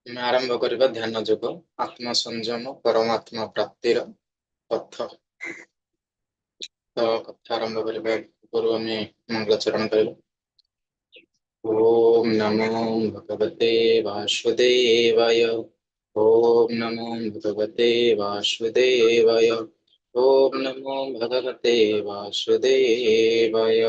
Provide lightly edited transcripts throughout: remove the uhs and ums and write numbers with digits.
ଆମେ ଆରମ୍ଭ କରିବା ଧ୍ୟାନ ଯୋଗ ଆତ୍ମ ସଂଯମ ପରମାତ୍ମା ପ୍ରାପ୍ତିର ପଥ। ତ କଥା ଆରମ୍ଭ କରିବା ପୂର୍ବରୁ ଆମେ ମଙ୍ଗଳାଚରଣ କରିବା। ଓମ୍ ନମୋ ଭଗବତେ ବାସୁଦେବାୟ। ଓମ୍ ନମୋ ଭଗବତେ ବାସୁଦେବାୟ। ओम नमो भगवते वासुदेवाय।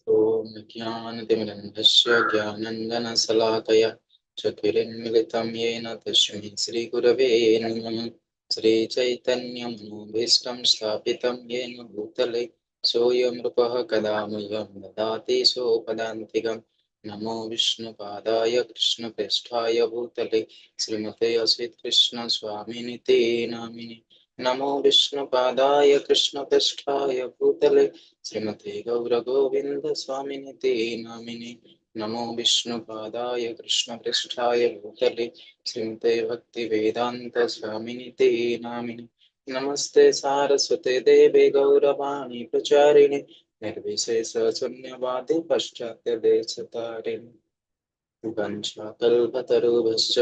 ओम ज्ञानतिमिरन्धस्य ज्ञानञ्जनशलाकया चक्षुरुन्मिलितं येन तस्मै श्रीगुरवे नमः। श्रीचैतन्यमनोभीष्टं स्थापितं येन भूतले सोऽयं रूपः कदा मह्यं ददाति सोपदान्तिकम्। नमो विष्णुपादाय कृष्णप्रेष्ठाय भूतले श्रीमते असितकृष्ण स्वामिनिते नामिने। नमो विष्णुपादाय कृष्णप्रेष्ठाय भूतले श्रीमते गौरगोविंद स्वामिनिते नामिने। नमो विष्णुपादाय कृष्णपृष्ठाय भूतले श्रीमते भक्तिवेदांत स्वामिनिते नामिने। नमस्ते सारस्वते देवे गौरवाणी प्रचारिणे निर्विशेष शून्यवादी पश्चात्यदेशतारिणे। वंशाकल्पतरुभ्यश्च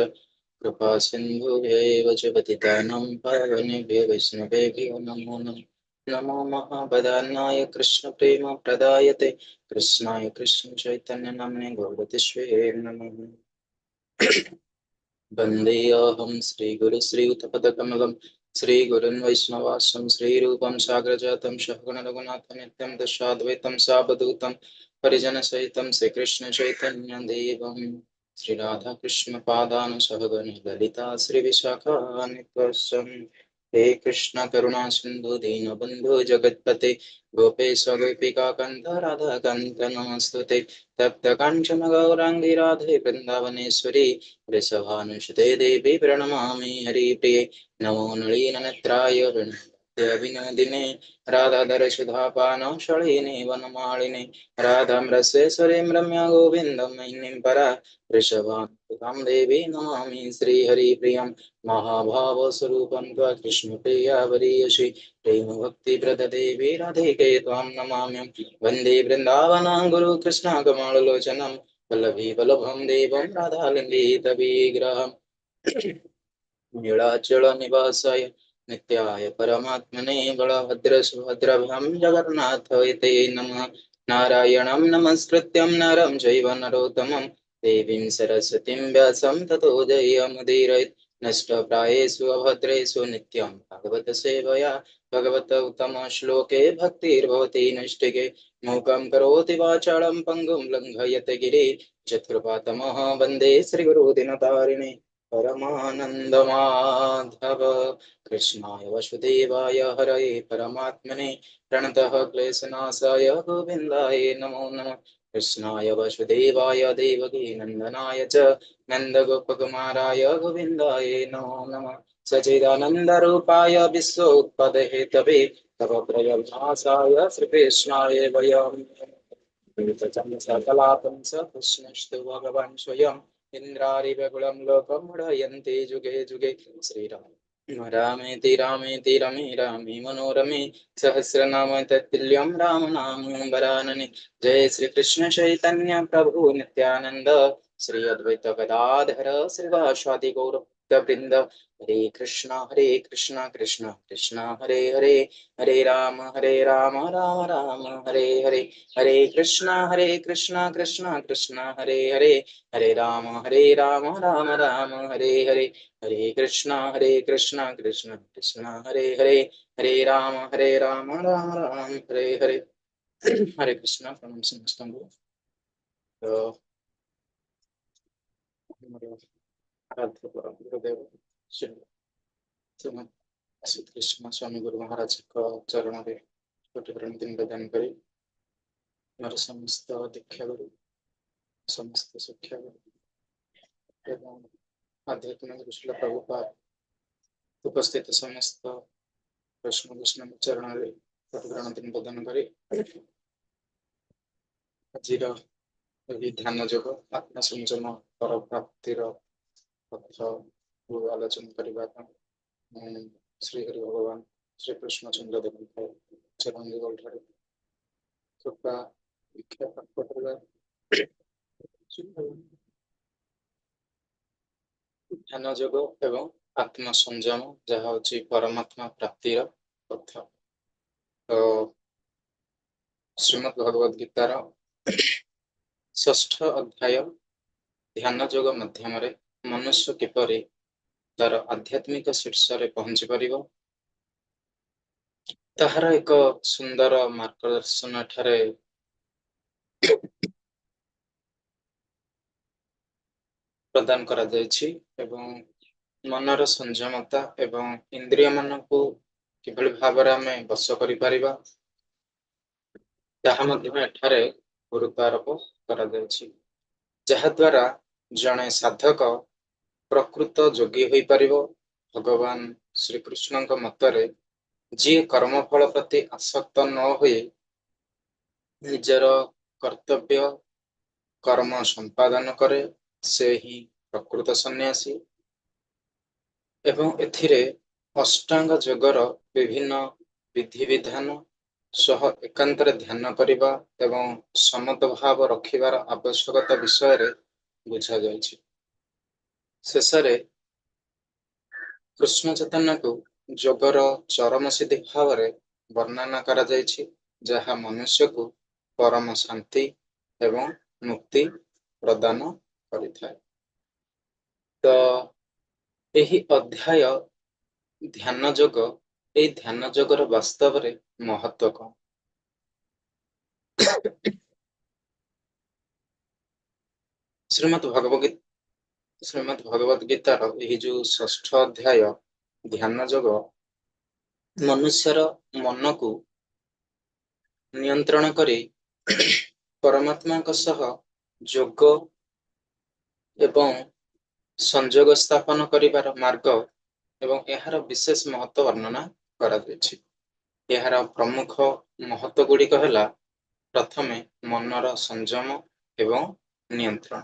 कृपा सिन्धुभ्यैव च पतितानां पावनेभ्यो वैष्णवेभ्यो नमो नमः। नमो महावदान्याय कृष्ण प्रेम प्रदायते कृष्णाय कृष्ण चैतन्य नाम्ने गौरतिष्वे नमः। वन्देऽहं श्रीगुरु श्रीयुतपदकमलं श्रीगुरुन् वैष्णवाश्रमं श्रीरूपं साग्रजातं सहगण रघुनाथं नित्यं दशाद्वैतं सावधूतं परिजनसहितं श्रीकृष्ण चैतन्य देवं श्रीराधाकृष्णपादान् सहगण ललिता श्रीविशाखान्वितम्। हे कृष्ण करुणा सिंधु दीनबंधु जगत्पते गोपेश गोपिका कांत राधा कांत नमस्तुते। तप्त कांचन गौरांगी राधे वृंदावनेश्वरी वृषभानुसुते देवी प्रणमामि हरिप्रिये। नमो नळीननेत्राय विनोदिने राधाधर सुधापान शळिने वनमालिने राधाम्रसेश्वरीं रम्या गोविन्दं मैनीं परा वृषभानुसुतां देवी नमामि श्रीहरिप्रियम्। महाभाव स्वरूपं त्वा कृष्णप्रिया वरीयसी प्रेम भक्ति प्रददेवी राधिके त्वां नमाम्यहं। वन्दे वृन्दावनं गुरु कृष्ण कमललोचनं वल्लभी वल्लभं देवं राधालिङ्गित विग्रहम्। नीलाचल निवासाय नित्याय परमात्मने बलभद्र सुभद्रभ्यां जगन्नाथाय नमः। नारायणं नमस्कृत्यं नरं चैव नरोत्तमं देवीं सरस्वतीं व्यासं ततो जयमुदीरयेत्। नष्टप्रायेषु अभद्रेषु नित्यं भगवत सेवया भगवत उत्तम श्लोके भक्तिर्भवति नैष्टिके। मूकं करोति वाचालं पङ्गुं लङ्घयते गिरि यत्कृपातमः वन्दे श्रीगुरुदिनतारिणे परमानंद माधव। कृष्णाय वसुदेवाय हरये परमात्मने प्रणतः क्लेशनाशाय गोविन्दाय नमो नमः। कृष्णाय वसुदेवाय देवकी नंदनाय च नन्दगोपकुमाराय गोविन्दाय नमो नमः। सच्चिदानन्दरूपाय विश्वोत्पत्तेतवे तव प्रयत्नाशाय श्रीकृष्णाय वयम् सकलापं स कृष्णस्तु भगवान् स्वयम् इंद्रारिव्यकुलं लोकं मुडयन्ते जुगे जुगे। श्रीराम रामेति रामेति रमे रामे मनोरमे सहस्रनाम तत्तुल्यं राम नाम वरानने। जय श्री कृष्ण चैतन्य प्रभु नित्यानंद श्री अद्वैत गदाधर श्रीवासादि गौर वृंद। हरे कृष्णा कृष्ण कृष्ण हरे हरे हरे राम राम राम हरे हरे। हरे कृष्णा कृष्णा कृष्णा हरे हरे हरे राम राम राम हरे हरे। हरे कृष्णा कृष्णा कृष्णा हरे हरे हरे राम राम राम हरे हरे। हरे कृष्णा प्रणम समस्तम को। तो हमारे आराध्य परम गुरुदेव श्री श्रीमद् असित कृष्ण स्वामी गुरु महाराज का चरण रे कोटि प्रणति निवेदन करी हमारे समस्त दीक्षा गुरु समस्त शिक्षा गुरु एवं आध्यात्मिक कुशल प्रभुपाद उपस्थित समस्त कृष्ण कृष्ण चरण रे कोटि प्रणति निवेदन करी ଆଜିର ଏହି ଧ୍ୟାନ ଯୋଗ ଆତ୍ମସଂଯମ ପର ପ୍ରାପ୍ତିର ପଥକୁ ଆଲୋଚନା କରିବା ପାଇଁ ମୁଁ ଶ୍ରୀହରି ଭଗବାନ ଶ୍ରୀକୃଷ୍ଣ ଚନ୍ଦ୍ର ଦେବଙ୍କ ଚରଣଯୁଗଳ ଠାରେ କୃପା ଭିକ୍ଷା ପ୍ରାପ୍ତ କରିବା ଧ୍ୟାନ ଯୋଗ ଏବଂ ଆତ୍ମ ସଂଯମ ଯାହା ହଉଛି ପରମାତ୍ମା ପ୍ରାପ୍ତିର ପଥ। ତ ଶ୍ରୀମଦ୍ ଭଗବତ ଗୀତାର ଷଷ୍ଠ ଅଧ୍ୟାୟ ଧ୍ୟାନ ଯୋଗ ମାଧ୍ୟମରେ ମନୁଷ୍ୟ କିପରି ତାର ଆଧ୍ୟାତ୍ମିକ ଶୀର୍ଷରେ ପହଞ୍ଚି ପାରିବ ତାହାର ଏକ ସୁନ୍ଦର ମାର୍ଗଦର୍ଶନ ଏଠାରେ ପ୍ରଦାନ କରାଯାଇଛି ଏବଂ ମନର ସଂଯମତା ଏବଂ ଇନ୍ଦ୍ରିୟ ମାନଙ୍କୁ କିଭଳି ଭାବରେ ଆମେ ବଶ କରିପାରିବା ତାହା ମଧ୍ୟ ଏଠାରେ ଗୁରୁତ୍ୱ ଆରୋପ କରାଯାଇଛି, ଯାହା ଦ୍ୱାରା ଜଣେ ସାଧକ ପ୍ରକୃତ ଯୋଗୀ ହୋଇପାରିବ। ଭଗବାନ ଶ୍ରୀକୃଷ୍ଣଙ୍କ ମତରେ ଯିଏ କର୍ମଫଳ ପ୍ରତି ଆସକ୍ତ ନ ହୋଇ ନିଜର କର୍ତ୍ତବ୍ୟ କର୍ମ ସମ୍ପାଦନ କରେ ସେ ହିଁ ପ୍ରକୃତ ସନ୍ନ୍ୟାସୀ ଏବଂ ଏଥିରେ ଅଷ୍ଟାଙ୍ଗ ଯୋଗର ବିଭିନ୍ନ ବିଧିବିଧାନ ସହ ଏକାନ୍ତରେ ଧ୍ୟାନ କରିବା ଏବଂ ସମତ ଭାବ ରଖିବାର ଆବଶ୍ୟକତା ବିଷୟରେ ବୁଝାଯାଇଛି। ଶେଷରେ କୃଷ୍ଣ ଚୈତନ୍ୟକୁ ଯୋଗର ଚରମ ସିଦ୍ଧି ଭାବରେ ବର୍ଣ୍ଣନା କରାଯାଇଛି, ଯାହା ମନୁଷ୍ୟକୁ ପରମ ଶାନ୍ତି ଏବଂ ମୁକ୍ତି ପ୍ରଦାନ କରିଥାଏ। ତ ଏହି ଅଧ୍ୟାୟ ଧ୍ୟାନ ଯୋଗ, ଏହି ଧ୍ୟାନ ଯୋଗର ବାସ୍ତବରେ ମହତ୍ଵ କଣ? ଶ୍ରୀମଦ୍ ଭଗବତ ଗୀତାର ଏହି ଯୋଉ ଷଷ୍ଠ ଅଧ୍ୟାୟ ଧ୍ୟାନ ଯୋଗ ମନୁଷ୍ୟର ମନକୁ ନିୟନ୍ତ୍ରଣ କରି ପରମାତ୍ମାଙ୍କ ସହ ଯୋଗ ଏବଂ ସଂଯୋଗ ସ୍ଥାପନ କରିବାର ମାର୍ଗ ଏବଂ ଏହାର ବିଶେଷ ମହତ୍ଵ ବର୍ଣ୍ଣନା କରାଯାଇଛି। ଏହାର ପ୍ରମୁଖ ମହତ୍ଵ ଗୁଡ଼ିକ ହେଲା ପ୍ରଥମେ ମନର ସଂଯମ ଏବଂ ନିୟନ୍ତ୍ରଣ।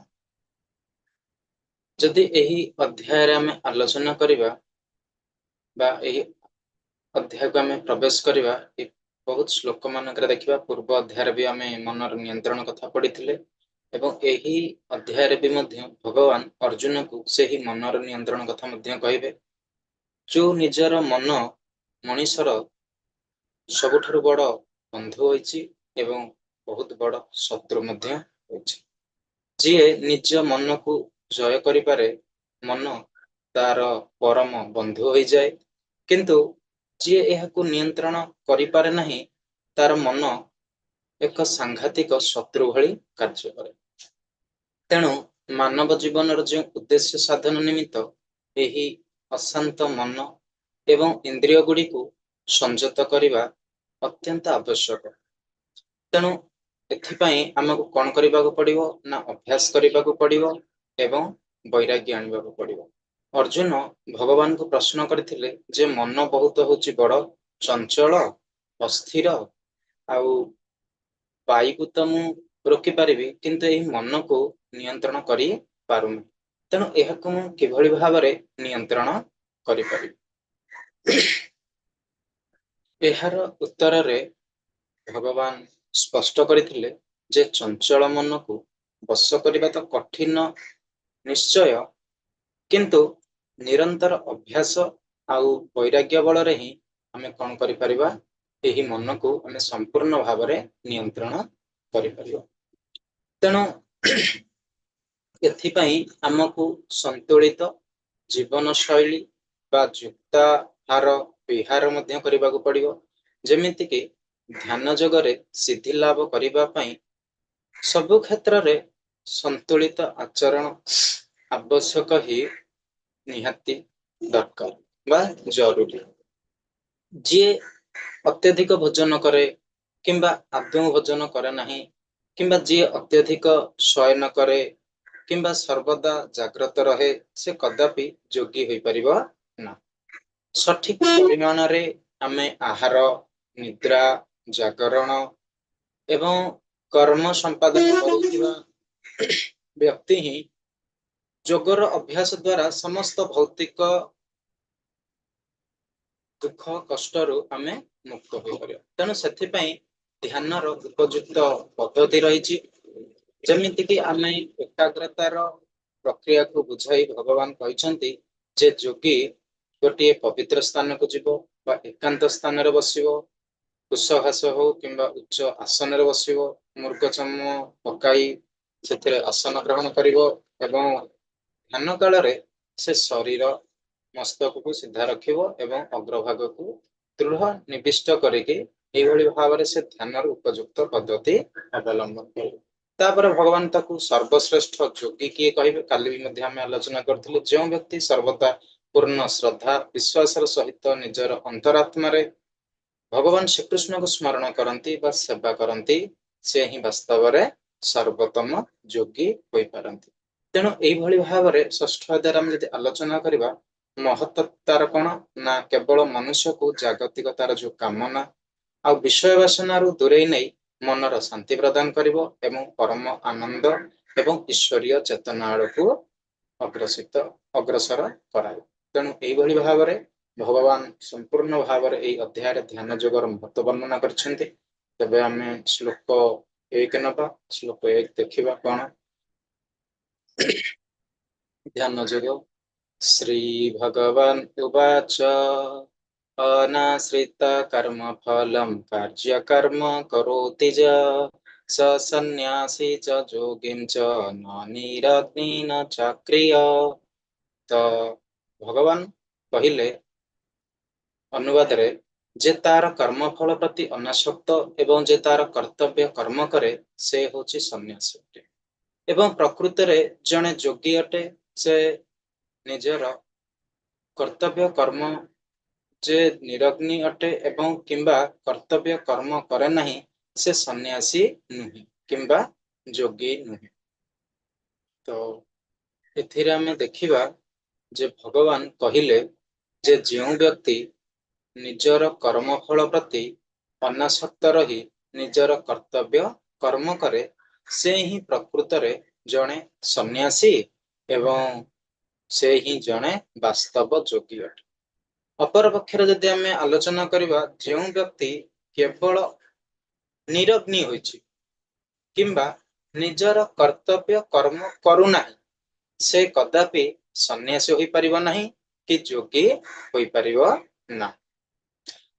ଯଦି ଏହି ଅଧ୍ୟାୟରେ ଆମେ ଆଲୋଚନା କରିବା ବା ଏହି ଅଧ୍ୟାୟକୁ ଆମେ ପ୍ରବେଶ କରିବା, ବହୁତ ଶ୍ଲୋକ ମାନଙ୍କରେ ଦେଖିବା ପୂର୍ବ ଅଧ୍ୟାୟରେ ବି ଆମେ ମନର ନିୟନ୍ତ୍ରଣ କଥା ପଢିଥିଲେ ଏବଂ ଏହି ଅଧ୍ୟାୟରେ ବି ମଧ୍ୟ ଭଗବାନ ଅର୍ଜୁନକୁ ସେହି ମନର ନିୟନ୍ତ୍ରଣ କଥା ମଧ୍ୟ କହିବେ। ଯୋଉ ନିଜର ମନ ମଣିଷର ସବୁଠାରୁ ବଡ଼ ବନ୍ଧୁ ହୋଇଛି ଏବଂ ବହୁତ ବଡ଼ ଶତ୍ରୁ ମଧ୍ୟ ହୋଇଛି। ଯିଏ ନିଜ ମନକୁ ଜୟ କରିପାରେ ମନ ତାର ପରମ ବନ୍ଧୁ ହୋଇଯାଏ, କିନ୍ତୁ ଯିଏ ଏହାକୁ ନିୟନ୍ତ୍ରଣ କରିପାରେ ନାହିଁ ତାର ମନ ଏକ ସାଂଘାତିକ ଶତ୍ରୁ ଭଳି କାର୍ଯ୍ୟ କରେ। ତେଣୁ ମାନବ ଜୀବନର ଯେଉଁ ଉଦ୍ଦେଶ୍ୟ ସାଧନ ନିମିତ୍ତ ଏହି ଅଶାନ୍ତ ମନ ଏବଂ ଇନ୍ଦ୍ରିୟ ଗୁଡ଼ିକୁ ସଂଯତ କରିବା ଅତ୍ୟନ୍ତ ଆବଶ୍ୟକ। ତେଣୁ ଏଥିପାଇଁ ଆମକୁ କଣ କରିବାକୁ ପଡ଼ିବ ନା ଅଭ୍ୟାସ କରିବାକୁ ପଡ଼ିବ ଏବଂ ବୈରାଗ୍ୟ ଆଣିବାକୁ ପଡ଼ିବ। ଅର୍ଜୁନ ଭଗବାନଙ୍କୁ ପ୍ରଶ୍ନ କରିଥିଲେ ଯେ ମନ ବହୁତ ହଉଛି ବଡ଼ ଚଞ୍ଚଳ ଅସ୍ଥିର, ଆଉ ବାୟୁକୁ ତ ମୁଁ ରୋକି ପାରିବି କିନ୍ତୁ ଏହି ମନକୁ ନିୟନ୍ତ୍ରଣ କରି ପାରୁନି, ତେଣୁ ଏହାକୁ ମୁଁ କିଭଳି ଭାବରେ ନିୟନ୍ତ୍ରଣ କରିପାରିବି? ଏହାର ଉତ୍ତରରେ ଭଗବାନ ସ୍ପଷ୍ଟ କରିଥିଲେ ଯେ ଚଞ୍ଚଳ ମନକୁ ବଶ କରିବା ତ କଠିନ ନିଶ୍ଚୟ, କିନ୍ତୁ ନିରନ୍ତର ଅଭ୍ୟାସ ଆଉ ବୈରାଗ୍ୟ ବଳରେ ହିଁ ଆମେ କଣ କରିପାରିବା ଏହି ମନକୁ ଆମେ ସମ୍ପୂର୍ଣ୍ଣ ଭାବରେ ନିୟନ୍ତ୍ରଣ କରିପାରିବା। ତେଣୁ ଏଥିପାଇଁ ଆମକୁ ସନ୍ତୁଳିତ ଜୀବନ ଶୈଳୀ ବା ଯୁକ୍ତାହାର ବିହାର ମଧ୍ୟ କରିବାକୁ ପଡ଼ିବ। ଯେମିତିକି ଧ୍ୟାନ ଯୋଗରେ ସିଦ୍ଧି ଲାଭ କରିବା ପାଇଁ ସବୁ କ୍ଷେତ୍ରରେ ସନ୍ତୁଳିତ ଆଚରଣ ଆବଶ୍ୟକ ହିଁ ନିହାତି ଦରକାର ବା ଜରୁରୀ। ଯିଏ ଅତ୍ୟଧିକ ଭୋଜନ କରେ କିମ୍ବା ଆଦୌ ଭୋଜନ କରେ ନାହିଁ କିମ୍ବା ଯିଏ ଅତ୍ୟଧିକ ଶୟନ କରେ କିମ୍ବା ସର୍ବଦା ଜାଗ୍ରତ ରହେ ସେ କଦାପି ଯୋଗୀ ହୋଇପାରିବ ନାହିଁ। ସଠିକ ପରିମାଣରେ ଆମେ ଆହାର, ନିଦ୍ରା, ଜାଗରଣ ଏବଂ କର୍ମ ସମ୍ପାଦନ କରୁଥିବା ବ୍ୟକ୍ତି ହିଁ ଯୋଗର ଅଭ୍ୟାସ ଦ୍ୱାରା ସମସ୍ତ ଭୌତିକ ଦୁଃଖ କଷ୍ଟରୁ ଆମେ ମୁକ୍ତ ହୋଇପାରିବା। ତେଣୁ ସେଥିପାଇଁ ଧ୍ୟାନର ଉପଯୁକ୍ତ ପଦ୍ଧତି ରହିଛି, ଯେମିତିକି ଆମେ ଏକାଗ୍ରତାର प्रक्रिया को बुझाई भगवान कहते जे जोगी गोटे पवित्र स्थान को जीव बा एकांत स्थान रे बसिबो कुशघास हो किंबा उच्च आसन रे बसिबो मूर्खचम पकाई से आसन ग्रहण करिवो एवं ध्यान काल रे से शरीर मस्तक को सीधा रखिवो एवं अग्रभाग को दृढ़ निविष्ट करिके एभଳି भाव से ध्यान उपयुक्त पद्धति अवलंबन करिवो। तापर भगवान ताकू सर्वश्रेष्ठ योगी किए कहिबे काली भी मध्य आमे आलोचना करथिलु जो व्यक्ति सर्वदा पूर्ण श्रद्धा विश्वास सहित निजर अंतरात्मा रे भगवान श्रीकृष्ण को स्मरण करती सेवा करती से ही वास्तव में सर्वोत्तम योगी हो पारती। तेणु यही भाव में षष्ठ अध्याय आम जब आलोचना करवा महत्तार कौन ना केवल मनुष्य को जागतिकतार जो कामना आ विषय बासना दूरे नहीं मनर शांति प्रदान करिवो एवं परम आनंद एवं ईश्वरीय चेतना आड़ को अग्रसर कराए। तेणु यही भाव में भगवान संपूर्ण भाव में यही अध्याय ध्यान जोगर महत्व वर्णना करछन्ति। तबे आमे श्लोक 1 नबा श्लोक 1 देखिबा कोन ध्यान जोग श्री भगवान उवाच अनाश्रित कर्म फलम कार्य कर्म करोति च स सन्यासी च जोगिं च न निरग्नि न चाक्रिय। तो भगवान कहले अनुवाद रे जे तार कर्मफल प्रति अनासक्त एवं जे तार कर्तव्य कर्म करे से होची सन्यासी अटे एवं प्रकृत रे जने जोगी अटे से निजर कर्तव्य कर्म जे निरग्नि अटे एवं किंबा कर्तव्य कर्म करे नहीं से सन्यासी नुहे किंबा जोगी नुहे। तो एथिरे आमे देखिबा जे भगवान कहिले जे जो व्यक्ति निजर कर्मफल प्रति अनासक्त रही निजर कर्तव्य कर्म करे से ही प्रकृत रे जणे सन्यासी एवं से ही जणे वास्तव जोगी अटे। अपर पक्षर जदि आमे आलोचना करबा जो व्यक्ति केवल निरग्नि होइछि किंबा निजर कर्तव्य कर्म करुना से कदापि सन्यासी होई परिबो नहीं कि जोगी होई परिबो ना।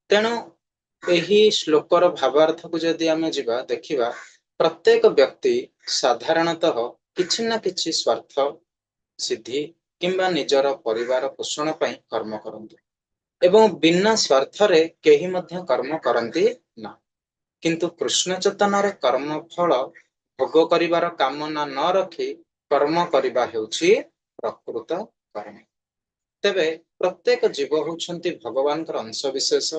तेणु यही श्लोकर भावार्थ को जदि आमे जिबा देखिबा प्रत्येक व्यक्ति साधारणतः किछि ना किछि स्वार्थ सिद्धि किंबा निजर परिवार पोषण ପାଇଁ कर्म करନ୍ତି एवं बिना स्वार्थ रे केही मध्य कर्म करନ୍ତି ना। किंतु कृष्ण चेतनार कर्म फल भोग करिवार कामना न रखी कर्म करिबा हेउछि प्रकृत कर्म। तेबे प्रत्येक जीव होउछन्ति भगवानकर अंश विशेष।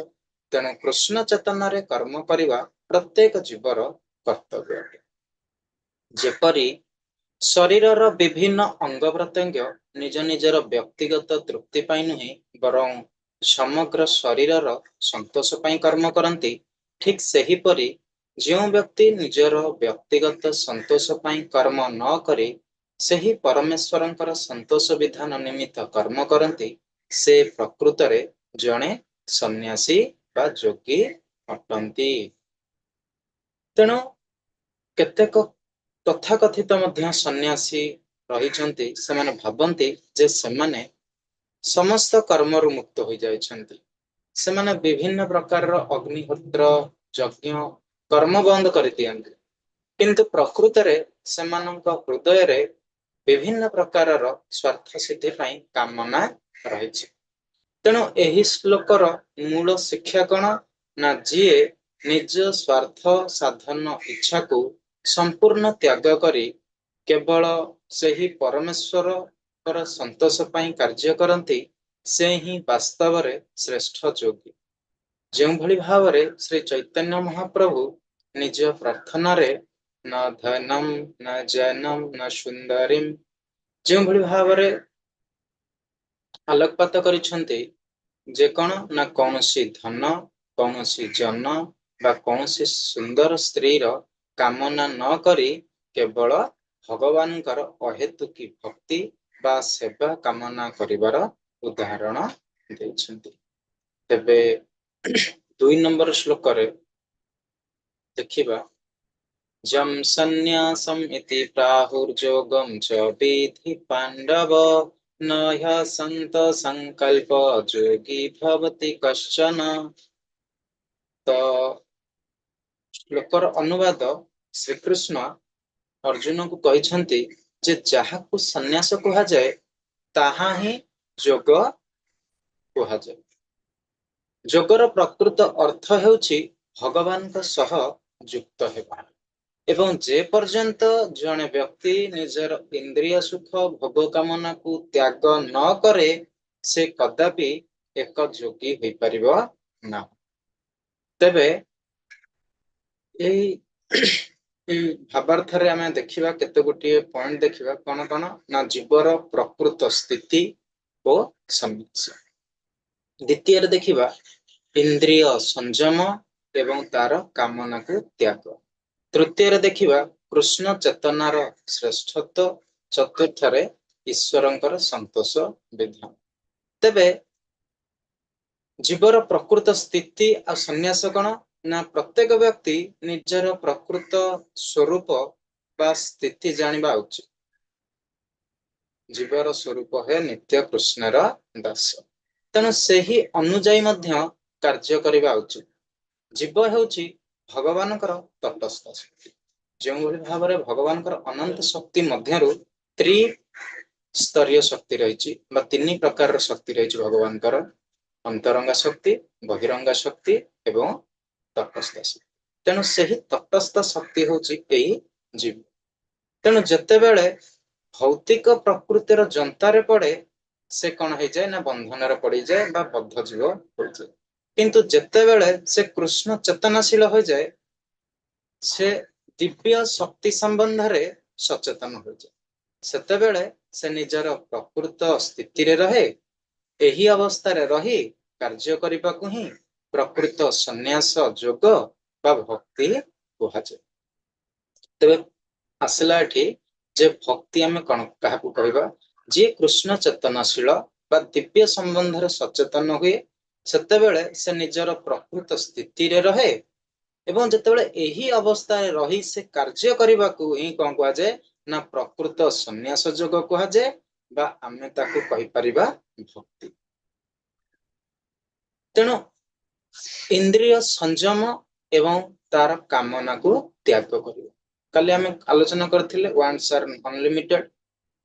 तेणु कृष्ण चेतनार कर्म करिवा प्रत्येक जीवर कर्तव्य अटे। जेपरि शरीरर विभिन्न अंग प्रत्यंग निज निजर व्यक्तिगत तृप्ति पाई नुहे बरं समग्र शरीरर संतोष पाई कर्म करती ठीक सही परी जो व्यक्ति निजर व्यक्तिगत संतोष पाई कर्म न करे सही परमेश्वरंकर संतोष विधान निमित्त कर्म करती से प्रकृत रे जणे सन्यासी बा जोगी अटंती। तेणु केतेक तथाकथित मध्य सन्यासी रहिछन्ति सेमाने भाबन्ति जे सेमाने समस्त कर्मरु मुक्त हो जाइछन्ति। सेमाने विभिन्न प्रकार अग्निहोत्र यज्ञ कर्म बंद कर दियन्ति किंतु प्रकृत रे सेमानंक हृदय रे विभिन्न प्रकार स्वार्थ सिद्धि पाई कामना रहिछि। तेणु एही श्लोकर मूल शिक्षा कौन ना जीए निज स्वार्थ साधन इच्छा को संपूर्ण त्याग करी केवल सही परमेश्वर पर संतोष पाई कार्य करती से ही वास्तव रे श्रेष्ठ जोगी। जो भली भाव रे श्री चैतन्य महाप्रभु निज प्रार्थना रे न धनम न जनम न सुंदरीम जो भली भाव रे आलोकपात करिछन्ति जे कौन ना कौनसी धन कौनसी जन बा कौनसी सुंदर स्त्री रो कामना न करी केवल भगवानकर अहेतुकी भक्ति बा सेवा कामना करिवार उदाहरण देइछन्ति। तेबे 2 नंबर श्लोक रे देखिबा जम संन्यासम इति प्राहुर्योगम च विधि पांडव न ह्य संत संकल्प योगी भवति कश्चन। तो श्लोकर अनुवाद श्रीकृष्ण अर्जुन को कहिसंति जे जहाकु संन्यास कहा जाए ताहा ही जोग कहा जाए। जोगर प्रकृत अर्थ हेउछि भगवान सह युक्त हेबा एवं जे पर्यंत जने व्यक्ति निजर इंद्रिय सुख भोग कामना को त्याग न करे से कदापि एक योगी होई परिबो ना। तेबे भावार्थरे आमे देखिबा केते गोटे पॉइंट देखिबा कोन कोन ना जीवर प्रकृत स्थिति और समस्या। द्वितीय देखिबा इंद्रिय संयम एवं तार कामना को त्याग। तृतीय देखिबा कृष्ण चेतनार श्रेष्ठत्व। चतुर्थरे ईश्वरंकर संतोष विधान। तेबे जीवर प्रकृत स्थिति आ संन्यास कौन ना प्रत्येक व्यक्ति निजर प्रकृत स्वरूप बा स्थिति जानिबा उचित। जीवर स्वरूप है नित्य कृष्णर दास तेणु सेही अनुजाई मध्य कार्य करिबा उचित। जीव हेउछि भगवानकर तटस्थ शक्ति। जो भाव में भगवानकर अनंत शक्ति मध्यरु त्रि स्तरीय शक्ति रही तीन प्रकार शक्ति रही भगवानकर अंतरंगा शक्ति बहिरंगा शक्ति एवं तटस्थ शक्ति। तेणु सही तटस्थ शक्ति होची एही जीव। तेणु जेतेबेले भौतिक प्रकृतिर जंतारे पड़े से कौन हो जाए ना बंधन पड़ जाए बा बद्ध जीव हो जाए। किंतु जेतेबेले से कृष्ण चेतनाशील हो जाए से दिव्य शक्ति संबंध रे सचेतन हो जाए। सेतेबेले से निजर प्रकृत स्थिति रे रहे। एही अवस्था रे रही कार्य करने को ही प्रकृत संन्यास जोग बा भक्ति कहा जाए। तेबे आसला एठी जे भक्ति आमे कौन क्या कहबा जे कृष्ण चेतनाशील बा दिव्य संबंध रे सचेतन हुए सेतेबेले से निजर प्रकृत स्थिति रे रहे एवं जेतेबेले एही अवस्था रे रही से कार्य करने को ही कौन कहा जाए ना प्रकृत संन्यास जोग कहा जाए बा आमे ताकू कहि परिबा भक्ति। तेणु इंद्रिय संयम एवं तार कामना को त्याग करियो। काली आमे आलोचना करथिले वांट्स आर अनलिमिटेड।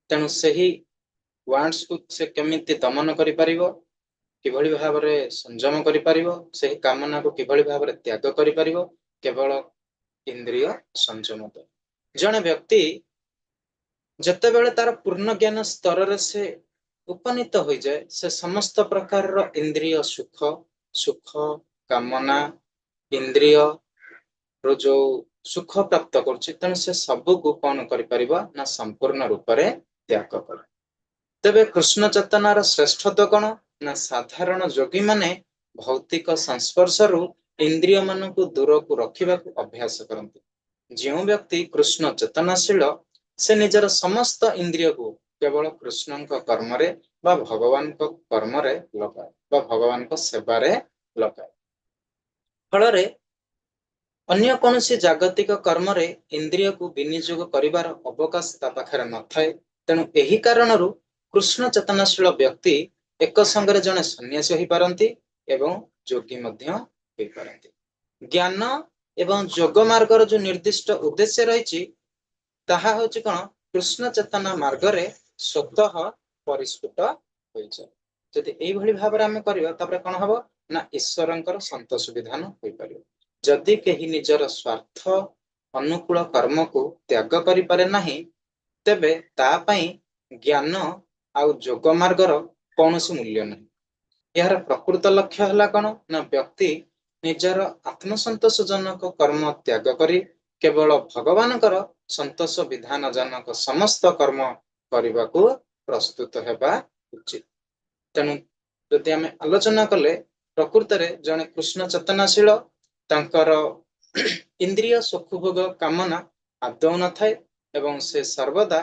तेणु सही वांट्स को से केमिति दमन करि परिबो किभଳି भाबरे संयम करि परिबो सही कामना को किभଳି भाबरे त्याग करि परिबो केवल इंद्रिय संयम द्वारा। जने व्यक्ति जेतेबेले तार पूर्ण ज्ञान स्तर रे से उपनीत हो जाए से समस्त प्रकार इंद्रिय सुख सुख कामना इंद्रिय रो जो सुख प्राप्त कर से सबू को कौन कर संपूर्ण रूप से त्याग कर। तेबे कृष्ण चेतनार श्रेष्ठत्व कौन ना साधारण योगी माने भौतिक संस्पर्श इंद्रिय मान को दूर को रखा अभ्यास करते। जो व्यक्ति कृष्ण चेतनाशील से निजर समस्त इंद्रिय को केवल कृष्ण कर्म रे बा भगवान कर्म रे लगाए बा भगवान सेवारे लगाए। फल अन्य कौन सी जागतिक कर्म रे इंद्रिय को विनियोग करिवार अवकाश ता पाखरे न थाए। तेणु एही कारणरू कृष्ण चेतनाशील व्यक्ति एक संगे जने सन्यासी होई पारंती एवं योगी मध्य होई पारंती। ज्ञान एवं योग मार्गर जो निर्दिष्ट उद्देश्य रही ताहा होची कोन कृष्ण चेतना मार्ग रे स्वतः परिस्फुट होई जाय। जदि एई भली भाबरे आमे करिवा तापरे कोन हबो ना ईश्वरंकर संतोष विधान होई परियो। जदि केही निजर स्वार्थ अनुकूल कर्म को त्याग करि पारे नाही तेबे ता पई ज्ञान आउ योग मार्गर कौनसी मूल्य नहीं। यार प्रकृत लक्ष्य हला कोन ना व्यक्ति निजर आत्मसंतोष जनक कर्म त्याग करी केवल भगवानकर संतोष विधान जनक समस्त कर्म करने को प्रस्तुत हेबा उचित। तेणु जदि आमे आलोचना कले प्रकृत रे जने कृष्ण चेतनाशील तांकर इंद्रिय सुख भोग कामना आदौ न थाए एवं से सर्वदा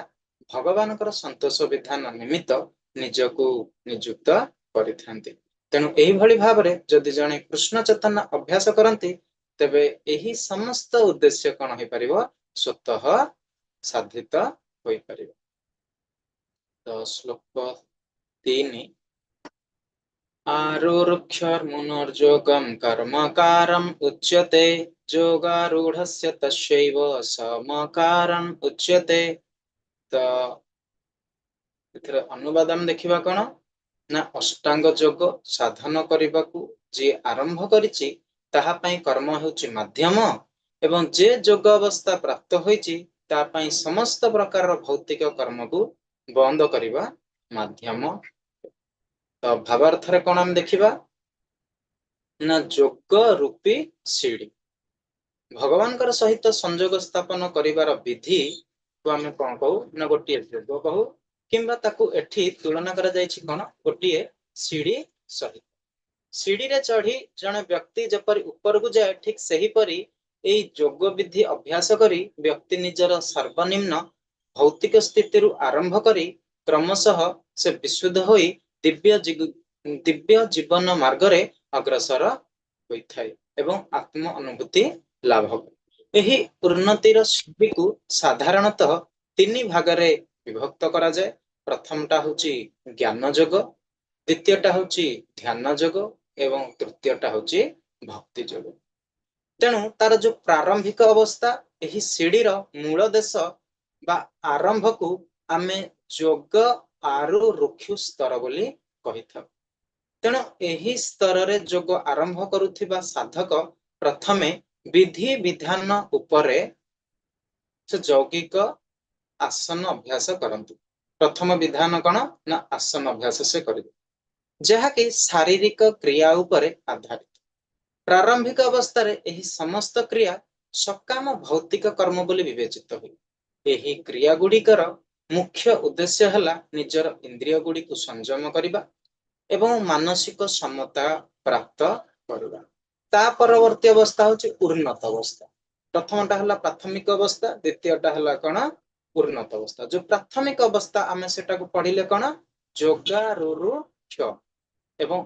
भगवानकर संतोष विधान निमित्त निजको नियुक्त करिथांती। तेणु एही भली भाबरे जदि जने कृष्ण चेतना अभ्यास करंती तेबे एही समस्त उद्देश्य कौन हो पारिबो स्वतः साधित होई परिबो। तो श्लोक 3 आरुरुक्षर्मुनर्योगं कर्मकारम् उच्यते योगारूढस्य तस्यैव समकारम् उच्यते। तो एथर अनुवाद हम देखिबा कोन ना अष्टांग योग साधन करबाकू जे आरंभ करिछि ताहा पई कर्म हेउछि माध्यम एवं जे योग अवस्था प्राप्त होइछि ता पई समस्त प्रकार भौतिक कर्म को बंद करबा माध्यम। तो भावार्थ रे कोन हम देखिबा ना योग रूपी सीढ़ी भगवान सहित संयोग स्थापन करिवार विधि को आम कौन कहू ना गोटे योग कहू किंबा ताकू एठी तुलना करा जायछि कोन गोटे सीढ़ी सहित। सीढ़ी रे चढ़ी जने व्यक्ति जपरि ऊपर को जाए ठीक सही परी एई योग विधि अभ्यास करी व्यक्ति निजर सर्वनिम्न भौतिक स्थिति रु आरंभ करी क्रमशः से विशुद्ध होई दिव्य जीवन मार्ग रे अग्रसर होइथाय एवं आत्म अनुभूति लाभ करे। एही उन्नतिर सीढ़ी को साधारणतः 3 भागरे विभक्त करा जाए। प्रथमटा होची ज्ञान योग, द्वितीयटा होची ध्यान योग एवं तृतीयटा होची भक्ति योग। तेणु तार जो प्रारंभिक अवस्था एही सीढ़ीर मूल देश बा आरंभ को आमे योग आरु रुक्षु स्तर बोली कहिथाउ। तेणु एही स्तर रे योग आरंभ करुथिबा साधक प्रथमे विधि विधान उपरे से यौगिक आसन अभ्यास करंतु। प्रथम विधान कण ना आसन अभ्यास से करिवे जहा कि शारीरिक क्रिया उपरे आधारित। प्रारंभिक अवस्था रे एही समस्त क्रिया सकाम भौतिक कर्म बोली विवेचित हुए। एही क्रिया गुड़िकर मुख्य उद्देश्य हला निजर इंद्रिय गुड़ी को संयम करिबा एवं मानसिक समता प्राप्त करवा। ता परवर्ती अवस्था होची उन्नत अवस्था। प्रथमटा हला प्राथमिक अवस्था, द्वितीयटा हला कण उन्नत अवस्था। जो प्राथमिक अवस्था आमे सेटा को पढ़िले कण योगारूढ़ एवं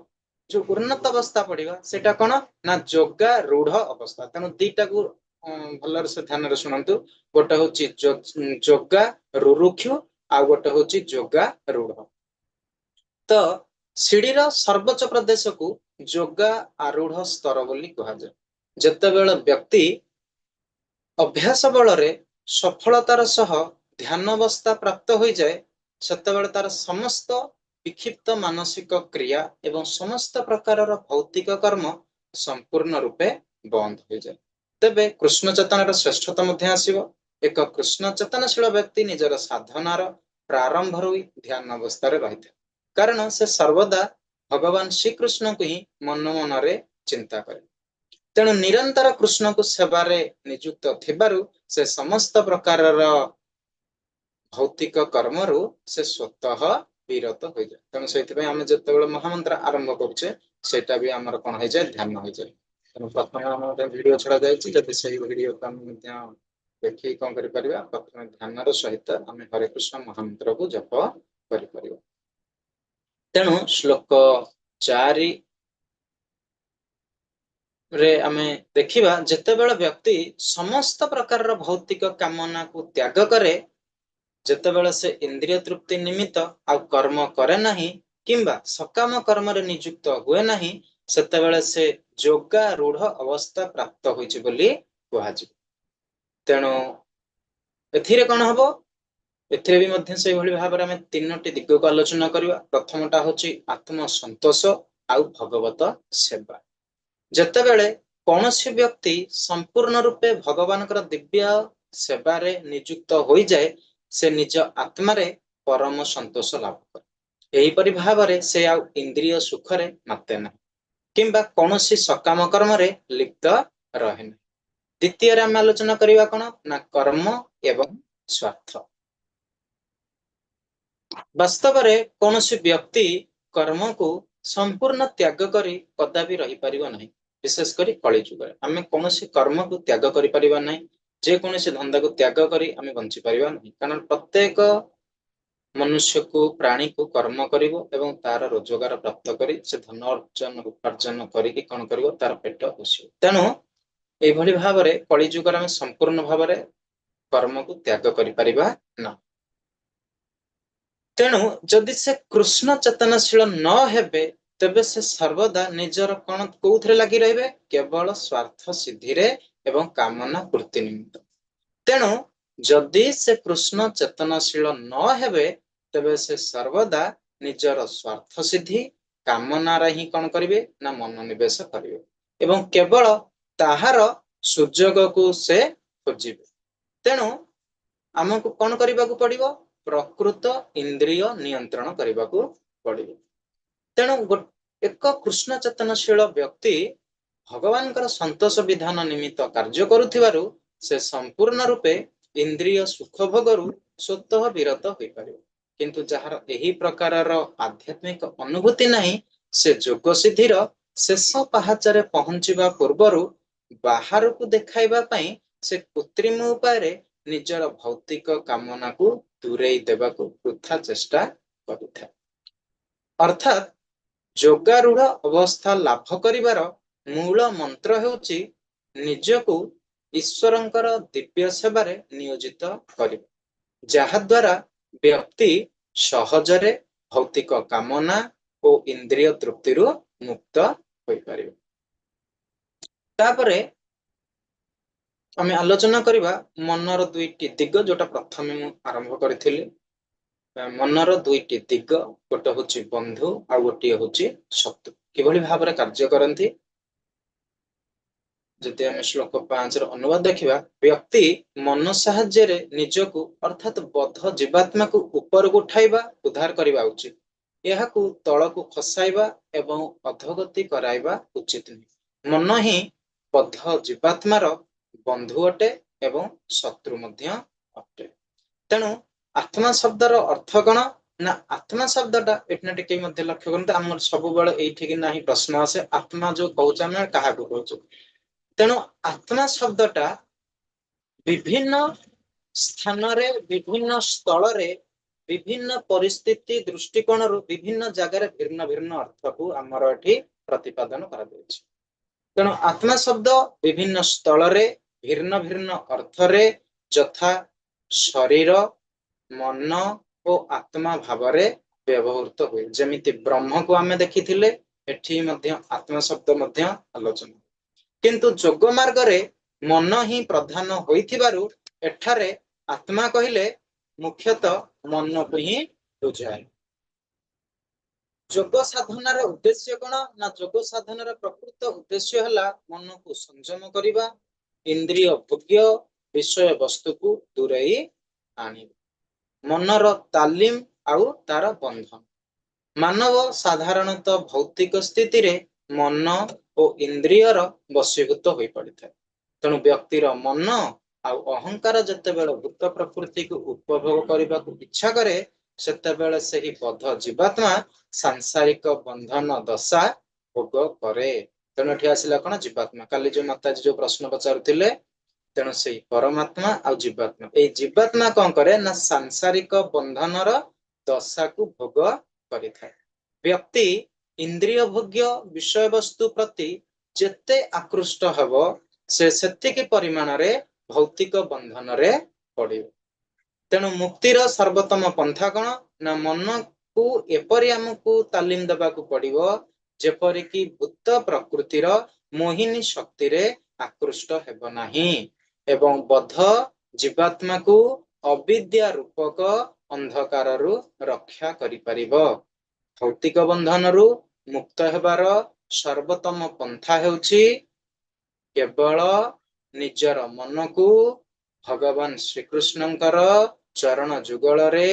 जो उन्नत अवस्था पढ़िबा सेटा कण ना योगारूढ़ अवस्था। तेणु दीटा को भलर से ध्यान रे सुनंतु। गोटे होची योगारूढ़ आ गोटे होची योगारूढ़। तो सीढ़ीर सर्वोच्च प्रदेश को योगा आरूढ़ स्तर बोली कहा जाए। जेतेबेले व्यक्ति अभ्यास बल रे सफलतार सह ध्यान अवस्था प्राप्त हो जाए सेतेबेले तार समस्त विक्षिप्त मानसिक क्रिया एवं समस्त प्रकार भौतिक कर्म संपूर्ण रूपे बंद हो जाए। तेबे कृष्ण चेतनार श्रेष्ठता मध्य आसीबो। एक कृष्ण चेतनशील व्यक्ति निजर साधनार प्रारंभ रही ध्यान अवस्था रे रहिଥାଏ। कारण से सर्वदा भगवान श्रीकृष्ण को ही मन मन रे चिंता करे। तेणु निरंतर कृष्ण को सेवारे नियुक्त थिबारु से समस्त प्रकार भौतिक कर्मरु से स्वतः विरत हो जाए। तेणु से आम जो महामंत्र आरंभ करुचे सेटा भी आमर कौन हो जाए ध्यान हो जाए। तेणु प्रथम आम वीडियो छड़ा जाए वीडियो को देखिए कौन कर प्रथम ध्यान सहित आम हरे कृष्ण महामंत्र को जप कर। तेणु श्लोक 4 रे आमे देखिबा जेतेबेले व्यक्ति समस्त प्रकार भौतिक कामना को त्याग करे जेतेबेले से इंद्रिय तृप्ति निमित्त आ कर्म करे नाही किंबा सकाम कर्म रे नियुक्त हुए नाही सेतेबेले से योगारूढ़ अवस्था प्राप्त होइछि बोली कुहाजी। तेणु एथिरे कोन हबो एथिरे भी मध्य से भली भाव रे हमें तीनोटी दिग को आलोचना करिवा। प्रथमटा होछि आत्म संतोष आ भगवत सेवा। जेतेबेले कौनसी व्यक्ति संपूर्ण रूपे भगवान दिव्य सेवारे नियुक्त हो जाए से निज आत्मा रे परम संतोष लाभ करे। एहीपरि भाव रे से आ इंद्रिय सुख रे माते ना किंबा कौनसी सकाम कर्म रे लिप्त रहे ना। द्वितीय रे हम आलोचना करिवा कोन ना कर्म एवं स्वार्थ। वास्तव रे कौनसी व्यक्ति कर्म को संपूर्ण त्याग करी कदापि रही परिबो नहीं। विशेष करी कली जुग आम कौन कर्म को त्याग करें ना जेकोसी धंदा को त्याग करी आम बंची पारिबा नहीं। कारण प्रत्येक मनुष्य को प्राणी को कर्म करिवो एवं तार रोजगार प्राप्त करी से धन अर्जन उपार्जन करिक कौन करिवो तार पेट पोषिबो। तेणु एभली भाव रे कली जुग आम संपूर्ण भाव रे कर्म को त्याग करिपरिबा ना। तेणु जदि से कृष्ण चेतनशील न हेबे तेबे से सर्वदा निजर कौन कौथरे लगी रहिबे केवल स्वार्थ सिद्धि रे एवं कामना पूर्ति निमित्त। तेणु जदि से कृष्ण चेतनशील न हेबे तेबे से सर्वदा निजर स्वार्थ सिद्धि कामना ही कौन करिवे ना मनोनिवेश करिवे एवं केवल ताहार सुजोग को से खोजिबे। तेणु आमको कौन करबाकू पड़िबो प्रकृत इंद्रिय नियंत्रण करबाकू पड़िबो। तेणु एक कृष्ण चेतनशील व्यक्ति भगवान संतोष विधान निमित्त कार्य करुथिबारु से संपूर्ण रूपे इंद्रिय सुख भोगरु स्वतः विरत होई पारिबो। किंतु जहार एही प्रकारर आध्यात्मिक अनुभूति नहीं से जोग सिद्धिर शेष पहाचरे पहुंचीबा पूर्वरु बाहर को देखाइबा पई से कृत्रिम उपाय निजर भौतिक कामना को दूरेई देबाकू वृथा चेष्टा करिଥାଏ। अर्थात जोगारूढ़ अवस्था लाभ करिवार मूल मंत्र हेउची निजको ईश्वरंकर दिव्य सेवारे नियोजित करिबा, जहा द्वारा व्यक्ति सहजरे भौतिक कामना और इंद्रिय तृप्ति मुक्त होई पारिबा। तापरे आमे आलोचना करिबा मनर दुईटी दिग जोटा प्रथमे मु आरंभ करिथिली। मनर दुईटी दिग गोटे होची बंधु आ गोटे होची शत्रु किभली भाबरे कार्य करंती। जदि आमे श्लोक 5 रो अनुवाद देखिबा व्यक्ति मन साहाय्य निजको अर्थात बद्ध जीवात्मा को ऊपर को उठाइबा उद्धार करिबा उचित, यहाकू तल को खसाइबा एवं अधोगति कराइबा उचित नहीं। मन ही बद्ध जीवात्मार बंधु अटे एवं शत्रु मध्य अटे। तेणु आत्मा शब्दर अर्थ कौन ना आत्मा शब्दटा एटना टिके मध्य लक्ष्य करते आम सब बेले एठी ना ही प्रश्न आसे आत्मा जो कहूँ आम क्या कहूँ। तेणु आत्मा शब्दटा विभिन्न स्थान रे विभिन्न स्थल रे विभिन्न परिस्थिति दृष्टिकोण विभिन्न जगार भिन्न भिन्न अर्थ को आमर एठी प्रतिपादन करा जायछि। तेणु आत्मा शब्द विभिन्न स्थल रे भिन्न भिन्न अर्थ रे यथा शरीर मन और आत्मा भाव रे व्यवहृत हुए। जमिति ब्रह्म को आमे देखिथिले एठी मध्य आत्मा शब्द मध्य आलोचना, किंतु जोग मार्ग रे मन ही प्रधान होइथिबारु एठारे आत्मा कहिले मुख्यतः मन को ही बुझाए। जोग साधनार उद्देश्य कौन ना जोग साधनार प्रकृत उद्देश्य है मन को संयम करने, इंद्रिय भोग्य विषय वस्तु को दूरेई आने, मनर तालीम आउ तार बंधन। मानव साधारणतः भौतिक स्थिति रे मन और इंद्रियर वशीभूत हो पड़ि था। तेणु व्यक्तिर मन आउ अहंकार जितेबाला भूत प्रकृति को उपभोग करने को इच्छा करे सेतेबेले सही बद्ध जीवात्मा सांसारिक बंधन दशा भोग करे। तेणु ये आसला कौन जीवात्मा काली जो माताजी जो प्रश्न पचारुले तेणु से परमात्मा आ जीवात्मा ये जीवात्मा कौन करे ना सांसारिक बंधनर दशा को भोग करिଥାଏ। व्यक्ति इंद्रिय भोग्य विषय वस्तु प्रति जेते आकृष्ट हब से सेतिकी परिमाण रे भौतिक बंधन रे पड़िବ। तेणु मुक्तिर सर्वोत्तम पंथा कौन ना मन को एपरि आमको तालीम देबाकू पड़िବ जेपरिकी भूत प्रकृतिर मोहिनी शक्ति रे आकृष्ट हेब नाही एवं बद्ध जीवात्मा को अविद्या रूपक अंधकार रक्षा करि परिबो। भौतिक बंधन मुक्त हेबार सर्वोत्तम पंथा हेउछि केवल निजर मन को भगवान श्रीकृष्णंकर चरण जुगल रे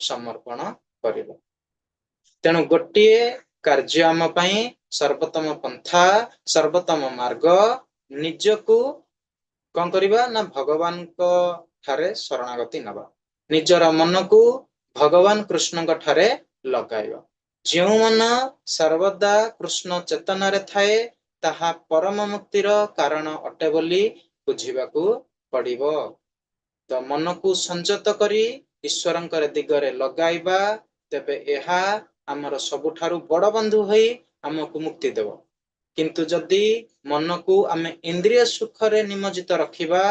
समर्पण करिबो। तेणु गोटे कार्य आम पई सर्वोत्तम पंथा सर्वोत्तम मार्ग निजको कौन करिबा ना भगवान को ठारे शरणागति नबा, निजर मन को भगवान कृष्ण को ठारे लगाइबा। जो मन सर्वदा कृष्ण चेतना रे थाए ताहा परम मुक्तिर कारण अटे बोली बुझिबाकू पड़िबो। तो मन को संयत करी ईश्वरंकर दिगरे लगाइबा तेबे एहा आमर सबुठारु बड़ बंधु होई आमको मुक्ति देव। किंतु जदि मन को आमे इंद्रिय सुख रे निमज्जित रखिबा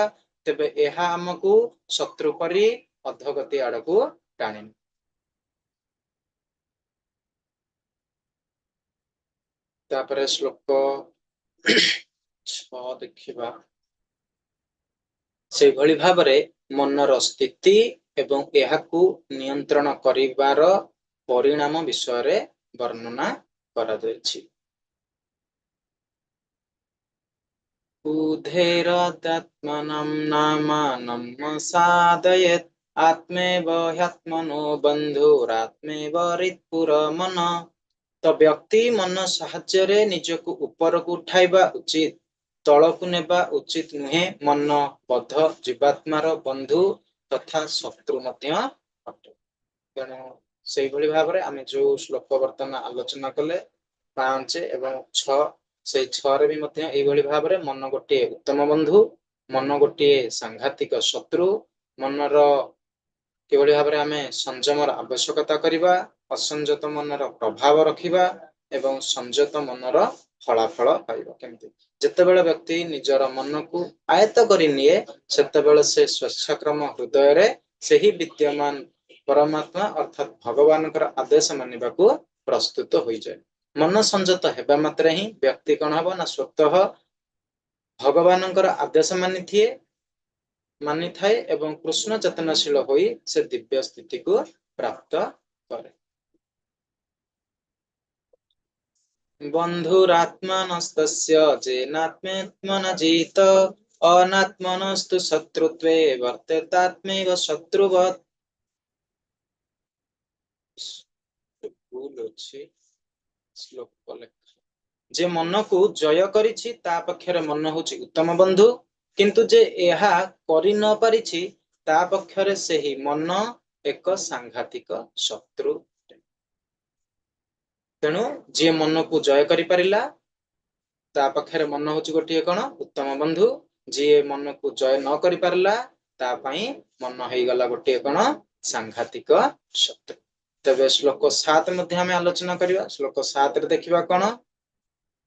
तेबे एहा हमकु शत्रु परि अधोगति आड़कू टाणे। तापरे श्लोक 6 देखिबा। से भली भाबरे मनर स्थिति एवं एहाकू नियंत्रण करिवार परिणाम विषय रे वर्णना करा जायछि। उधेरदात्मनं नामानं साधयेत् आत्मेव ह्यात्मनो बंधुरात्मेव हृत्पुरमन। तो व्यक्ति मन साहाय्य निजक ऊपर को उठाइबा उचित, तलकू नेबा उचित नुहे। मन बद्ध जीवात्मार बंधु तथा शत्रु मध्य अटे। तेणु से भली भाव में आम जो श्लोक वर्तमान आलोचना कले 5 एवं 6 से 6 रे भी मध्य एई भली भाव में मन गोटे उत्तम बंधु, मन गोटे सांघातिक शत्रु, मनर किभली भाव में आम संयमर आवश्यकता करिबा, असंयत मनर प्रभाव रखिबा एवं संयत मनर फलाफल पाइबा केमती। जेतेबेले व्यक्ति निजर मन को आयत्त करि निए सेतेबेले से स्वेच्छाक्रम हृदय रे सेही विद्यमान परमात्मा अर्थात भगवान आदेश मानिबा को प्रस्तुत हो जाए। मन संयत हेबा मात्रे ही व्यक्ति कौन हबो ना स्वतः भगवान आदेश मानि थाए एवं कृष्ण चेतनशील होई से दिव्य स्थिति को प्राप्त करे। बंधुरात्मनस्तस्य जेनात्मेत्मन जीत अनात्मनस्तु शत्रुत्वे वर्तेतात्मैव शत्रुवत्। श्लोक जे मन को जय करिछि ता पक्षरे मन होछि उत्तम बंधु, किंतु जे एहा करि न पारिछि ता पक्षरे सेही मन एक सांघातिक शत्रु। तेणु जे मन को जय करि परिला ता पक्षरे मन होछि गोटे कोन उत्तम बंधु, जे मन को जय न करि परला ता पई मन हेई गला गोटे कोन सांघातिक शत्रु। तबे श्लोक 7 मध्ये हम आलोचना करिवा। श्लोक 7 रे देखिबा कोन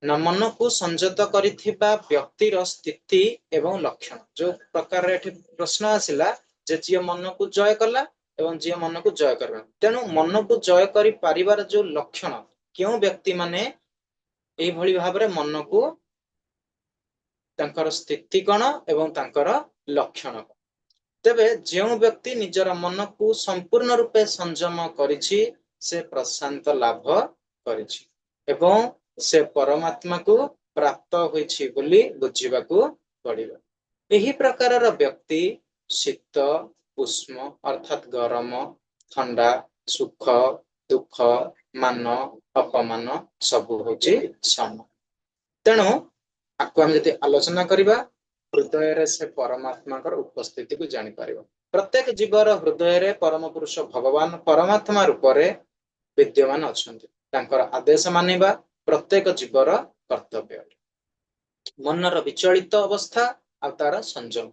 न मन को संयत करिथिबा व्यक्तिर स्थिति एवं लक्षण। जो प्रकार रे प्रश्न आसिला जे जे मन को जय कला एवं जे मन को जय करबा, तेणु मन को जय करि परिवार जो लक्षण क्यों व्यक्ति माने एई भली भाव रे मन को तांकर स्थिति कोन एवं तांकर लक्षण। तेबे जो व्यक्ति निजर मन को संपूर्ण रूपे संयम करिछि से प्रशांत लाभ करिछि एवं से परमात्मा को प्राप्त होइछि बोली बुझिबाकू पड़िबा। एही प्रकारर व्यक्ति शीत उष्म अर्थात गरम ठंडा सुख दुख मान अपमान सब होछि सम। तेणु आपको हम जति आलोचना करिबा हृदय रे से परमात्मा उपस्थिति को जानि पारिबा। प्रत्येक जीवर हृदय रे परम पुरुष भगवान परमात्मा रूप रे विद्यमान अछंती। तांकर आदेश मानिबा प्रत्येक जीवर कर्तव्य। मनर विचलित अवस्था आ तार संयम।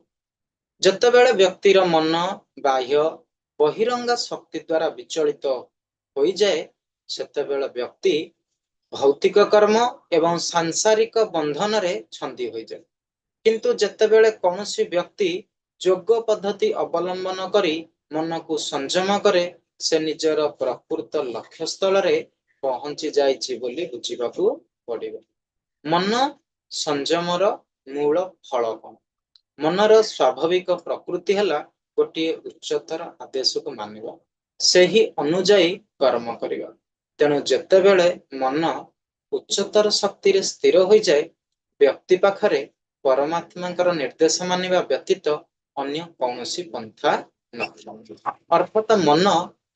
जतबेले व्यक्तिर मन बाह्य बहिरंग शक्ति द्वारा विचलित हो जाए सेतबेले व्यक्ति भौतिक कर्म एवं सांसारिक बंधन रे छंदी हो जाए। किंतु जतबेले कौनसी व्यक्ति योग पद्धति अवलंबन करी मन को संयम करे से निजर प्रकृत लक्ष्य स्थल रे पहुंची जाइछि बोली बुझिबाकू पड़िबो। मन संयमर मूल फल कौन? मनर स्वाभाविक प्रकृति है गोटे उच्चतर आदेश को मानिबा सेही अनुजाई कर्म करिबा। तेणु जेतेबेले मन उच्चतर शक्ति रे स्थिर हो जाए व्यक्ति पाखरे परमात्मा निर्देश मानिबा व्यतीत अन्य कौनसी पंथा नथि। अर्थात मन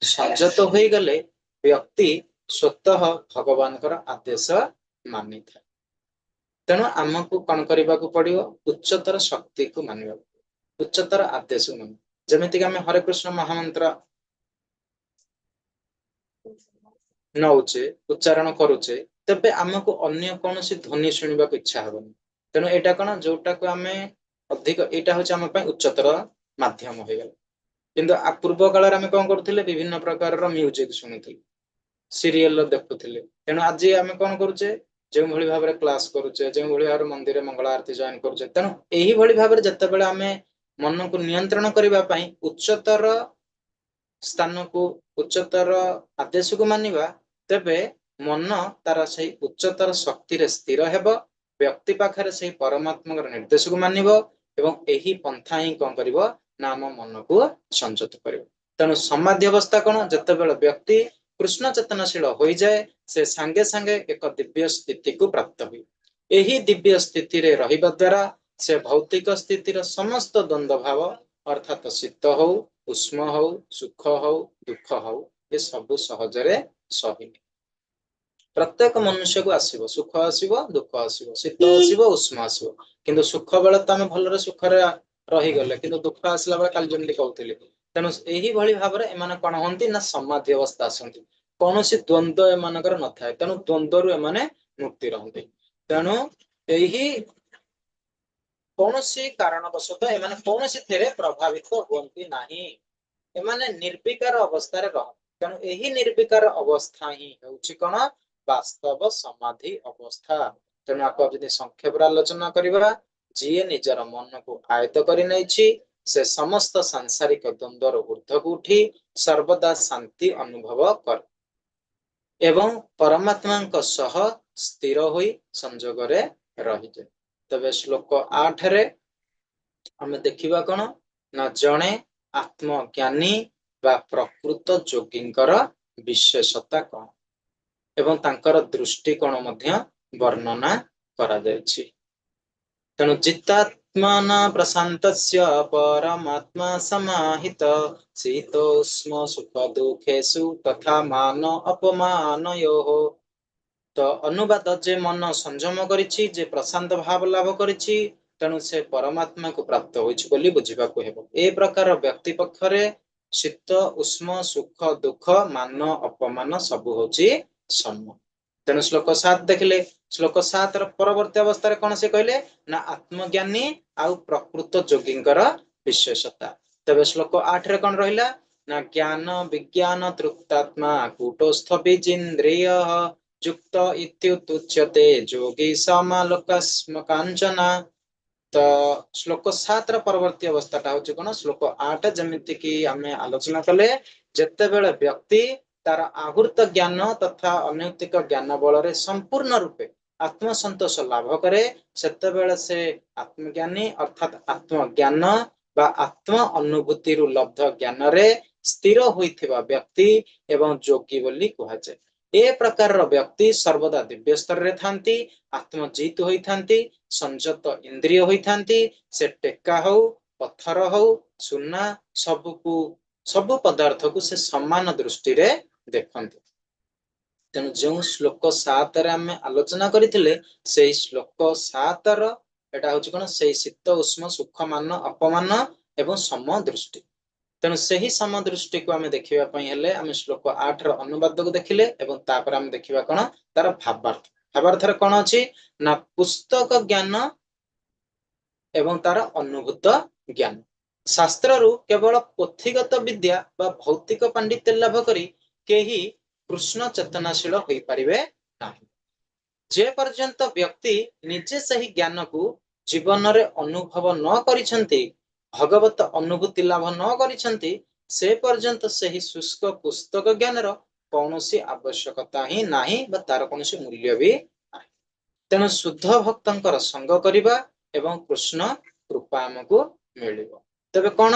संयत हो गले व्यक्ति स्वतः भगवान आदेश मानि था। तेणु आमको कौन करने को पड़ो उच्चतर शक्ति को मानवा उच्चतर आदेश को मान जमीक आम हरे कृष्ण महामंत्र नौचे उच्चारण करुचे तेबे आमको अन्य कौन ध्वनि शुणा इच्छा हेनी। तेणु यहाँ कौन जोटा को आम अधिक यहाँ हूँ आम उच्चतर मध्यम हो गला। किंतु पूर्व काल आम कौन करुले विभिन्न प्रकार म्यूजिक शुणुले सीरियल देखुले। तेणु आज आम कौन करुचे जो भली भाव क्लास करुचे जो भली भाव मंदिर मंगल आरती जॉइन करुचे। तेणु यही भली भाव जितेबाला आम मन को नियंत्रण करबा पई उच्चतर स्थान को उच्चतर आदेश को मानिबा तेबे मन तार से उच्चतर शक्ति रे स्थिर हेबो व्यक्ति पाखरे से परमात्मा निर्देश को मानिबो एवं एही पंथा ही कौन करिवो ना हम मन को संयत करिवो तेणु समाधि अवस्था कौन जितेबाला व्यक्ति कृष्ण चेतनशील हो जाए से सांगे सांगे एक दिव्य स्थिति को प्राप्त हुए यही दिव्य स्थिति रे रहिबा द्वारा से भौतिक स्थितिर समस्त द्वंद्व भाव अर्थात शीत हो उष्म हो सुख हो दुख हो ये सब सहजरे सही प्रत्येक मनुष्य को आसीबो सुख आसीबो दुख आसीबो शीत आसीबो उष्म आसीबो किंतु सुख बेले तो आम भलरे सुखरे रही गले किंतु दुख आसला बेले काली जमी कहते तेणु यही भली भाव एमाने कौन होती ना समाधि अवस्था आसती कौन सी द्वंद्व एमानकर न थाए तेणु द्वंद्व रु एमाने मुक्ति रहते तेणु यही कौन सी कारणवशतः एमाने कौन सी थे प्रभावित हुअन्ति नाही एमाने निर्विकार अवस्था रे रह तेणु यही निर्विकार अवस्था ही होउछि कोन वास्तव समाधि अवस्था तेणु आप यदि संक्षेप आलोचना करबा जी निजर मन को आयत्त करि नैछि से समस्त सांसारिक द्वंद्वर ऊर्ध्व को उठी सर्वदा शांति अनुभव कर एवं परमात्मा सह स्थिर होई संजोग रे रहि जाय तबे श्लोक 8 रे हमें देखिबा कोन ना जणे आत्मज्ञानी बा प्रकृत योगींकर विशेषता कोन एवं तांकर दृष्टिकोण मध्य वर्णना करा जायछि तेणु चित्तात्मना प्रशान्तस्य परमात्मा समाहित शीतोष्म सुख दुखेषु तथा मान अपमानयोः तो अनुवाद जे मन संयम करिछि जे प्रशांत भाव लाभ करिछि तेणु से परमात्मा को प्राप्त होइछि बोली बुझिबाकू हेबो ए प्रकार व्यक्ति पक्षरे शीत उष्म सुख दुख मान अपमान सब होछि सम तेणु श्लोक 7 देखिले श्लोक 7 परवर्ती अवस्था कौन से कहले ना आत्मज्ञानी आउ प्रकृत योगींकर विशेषता तबे श्लोक 8 रे कौन रहिला ना ज्ञान विज्ञान तृप्तात्मा कूटस्थ बीजिन्द्रिय युक्त इत्युच्यते योगी समालोकस्म कांचना तो श्लोक 7 परवर्ती अवस्था हूँ कौन श्लोक 8 जमीती कि आम आलोचना कले जिते बेले व्यक्ति तार आहूत ज्ञान तथा अनैतिक ज्ञान बल संपूर्ण रूपे आत्मसंतोष लाभ करे सेतेबेले से आत्मज्ञानी अर्थात आत्मज्ञान बा आत्म अनुभूति लब्ध ज्ञान रे स्थिर होइथिबा व्यक्ति एवं योगी बोली कहुए ए प्रकार व्यक्ति सर्वदा दिव्य स्तर रे थांती आत्मजीत होई थांती संयत इंद्रिय होई थांती से टेका हो पत्थर हो सुना सब पदार्थ को से समान दृष्टि रे देखते तेणु जो श्लोक 7 रे आमे आलोचना करथिले सेही श्लोक 7 रो एटा होछि कोन सेही शीत उष्म सुख मान अपमान एवं सम दृष्टि तेणु सेही सम दृष्टि को आमे देखिबा पई हेले आमे श्लोक 8 रो अनुवाद को देखिले एवं तापर आमे देखिबा कोन तार भावार्थ रे कोन अछि ना पुस्तक ज्ञान एवं तार अनुभूत ज्ञान शास्त्र रु केवल पोथीगत विद्या बा भौतिक पांडित्य लाभ करी केही कृष्ण चेतनाशील होई परिबे नाही जे पर्यंत व्यक्ति निजे सही ज्ञान को जीवन रे अनुभव न करिसंती भगवत अनुभूति लाभ न करिसंती से पर्यंत सही शुष्क पुस्तक ज्ञान रो कौनसी आवश्यकता ही नाही बा तार कौनसी मूल्य भी नाही तेणु शुद्ध भक्तंकर संग करिबा एवं कृष्ण कृपा हमको मिलिबो तबे कोन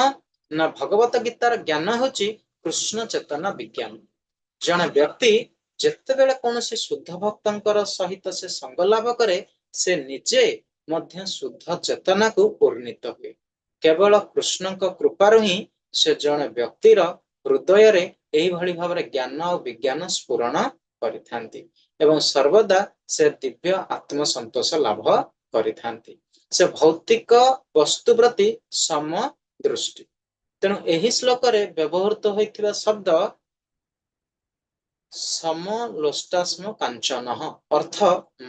ना भगवत गीतार ज्ञान होची कृष्ण चेतना विज्ञान जने व्यक्ति जेतेबेले कौनसी शुद्ध भक्तंकर सहित से संग लाभ करे से निजे मध्य शुद्ध चेतना को पूर्णित हुए केवल कृष्ण कृपारु ही से जने व्यक्तिर हृदय रे एही भली भाबरे ज्ञान और विज्ञान स्फुरण करिथांती एवं सर्वदा से दिव्य आत्म संतोष लाभ करिथांती से भौतिक वस्तु प्रति सम दृष्टि तेणु एही श्लोक रे व्यवहृत होइथिबा शब्द समलोष्टास्म कांचन अर्थ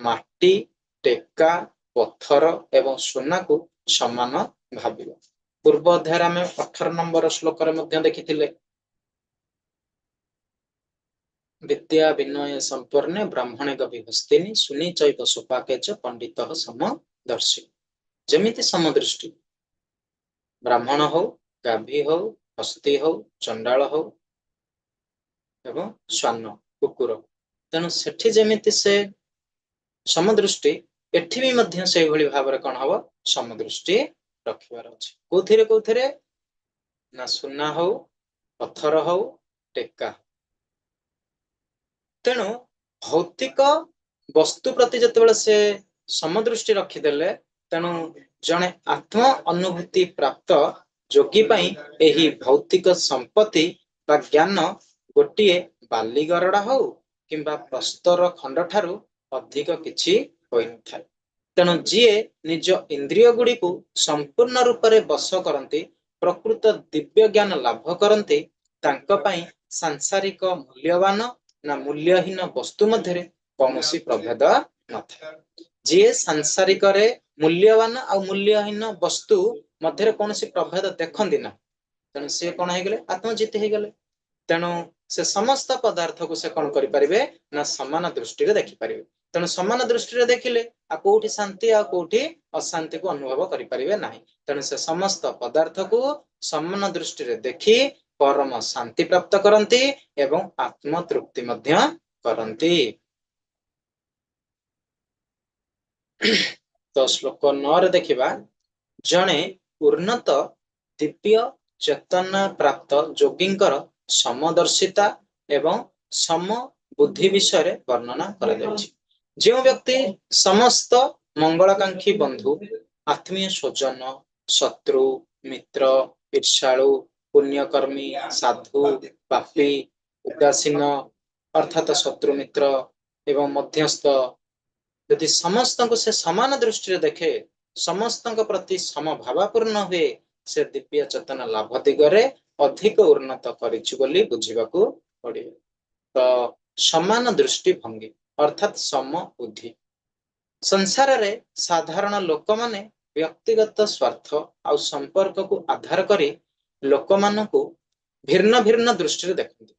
माटी टेका पत्थर एवं सोना को समान भाविबा पूर्व अध्याय में 18 नंबर श्लोक रे मध्य देखिथिले विद्या विनय संपन्ने ब्राह्मणे गविहस्तिनि सुनी चैव सुपाके च पंडितः समदर्शी जेमिति समदृष्टि ब्राह्मण हो, गाभी हो, हस्ती हो, चंडाल हो एवं श्वान कुकुर। तेणु सेठी जेमिति से समदृष्टि एठी भी मध्य से भली भाବରେ कौन हबो समदृष्टि रखिबार अछि। कोथिरे कोथिरे ना सुना हो, पत्थर हो, टेका। तेणु भौतिक वस्तु प्रति जेतेबेले से समदृष्टि रखिदेले तेणु जणे आत्म अनुभूति प्राप्त जोगी पई एही भौतिक संपत्ति बा ज्ञान गोटिए बाली गरडा हो किंबा प्रस्तर खंड ठारू अधिक किछि होई नथाय। तेणु जीए निज इंद्रिय गुड़ी को संपूर्ण रूप से बश करती प्रकृत दिव्य ज्ञान लाभ करती तांको पई सांसारिक मूल्यवान ना मूल्यहीन वस्तु मध्य कौन प्रभेद नथा। जी सांसारिक मूल्यवान आ मूल्यहीन वस्तु मध्य कौन प्रभेद देखती ना तेणु सी कौन हो गले आत्मजित हो गले। तेणु से समस्त पदार्थ को से कौन करें ना समान दृष्टि देखिपारे। तेणु समान दृष्टि देखिले आ कोठी शांति आ कोठी अशांति को अनुभव करें ना। तेणु से समस्त पदार्थ को समान दृष्टि देखि परम शांति प्राप्त करती एवं आत्म तृप्ति मध्य करती। तो श्लोक 9 देखिबा जणे उन्नत दिव्य चेतना प्राप्त योगींकर समदर्शिता एवं सम बुद्धि विषय वर्णना करा जायछि। जो व्यक्ति समस्त मंगलकांक्षी बंधु आत्मीय स्वजन शत्रु मित्र ईर्षाणु पुण्यकर्मी साधु पापी उदासीन अर्थात शत्रु मित्र एवं मध्यस्थ यदि समस्त को से समान दृष्टि देखे समस्त प्रति समभावापूर्ण हुए से दिव्य चेतना लाभ दिगरे अधिक उन्नत करिछु बोली बुझिबाकू पड़िबो। तो समान दृष्टि भंगी अर्थात सम बुद्धि। संसार रे साधारण लोक माने व्यक्तिगत स्वार्थ आ संपर्क को आधार करी लोक मानकु भिन्न भिन्न दृष्टि देखते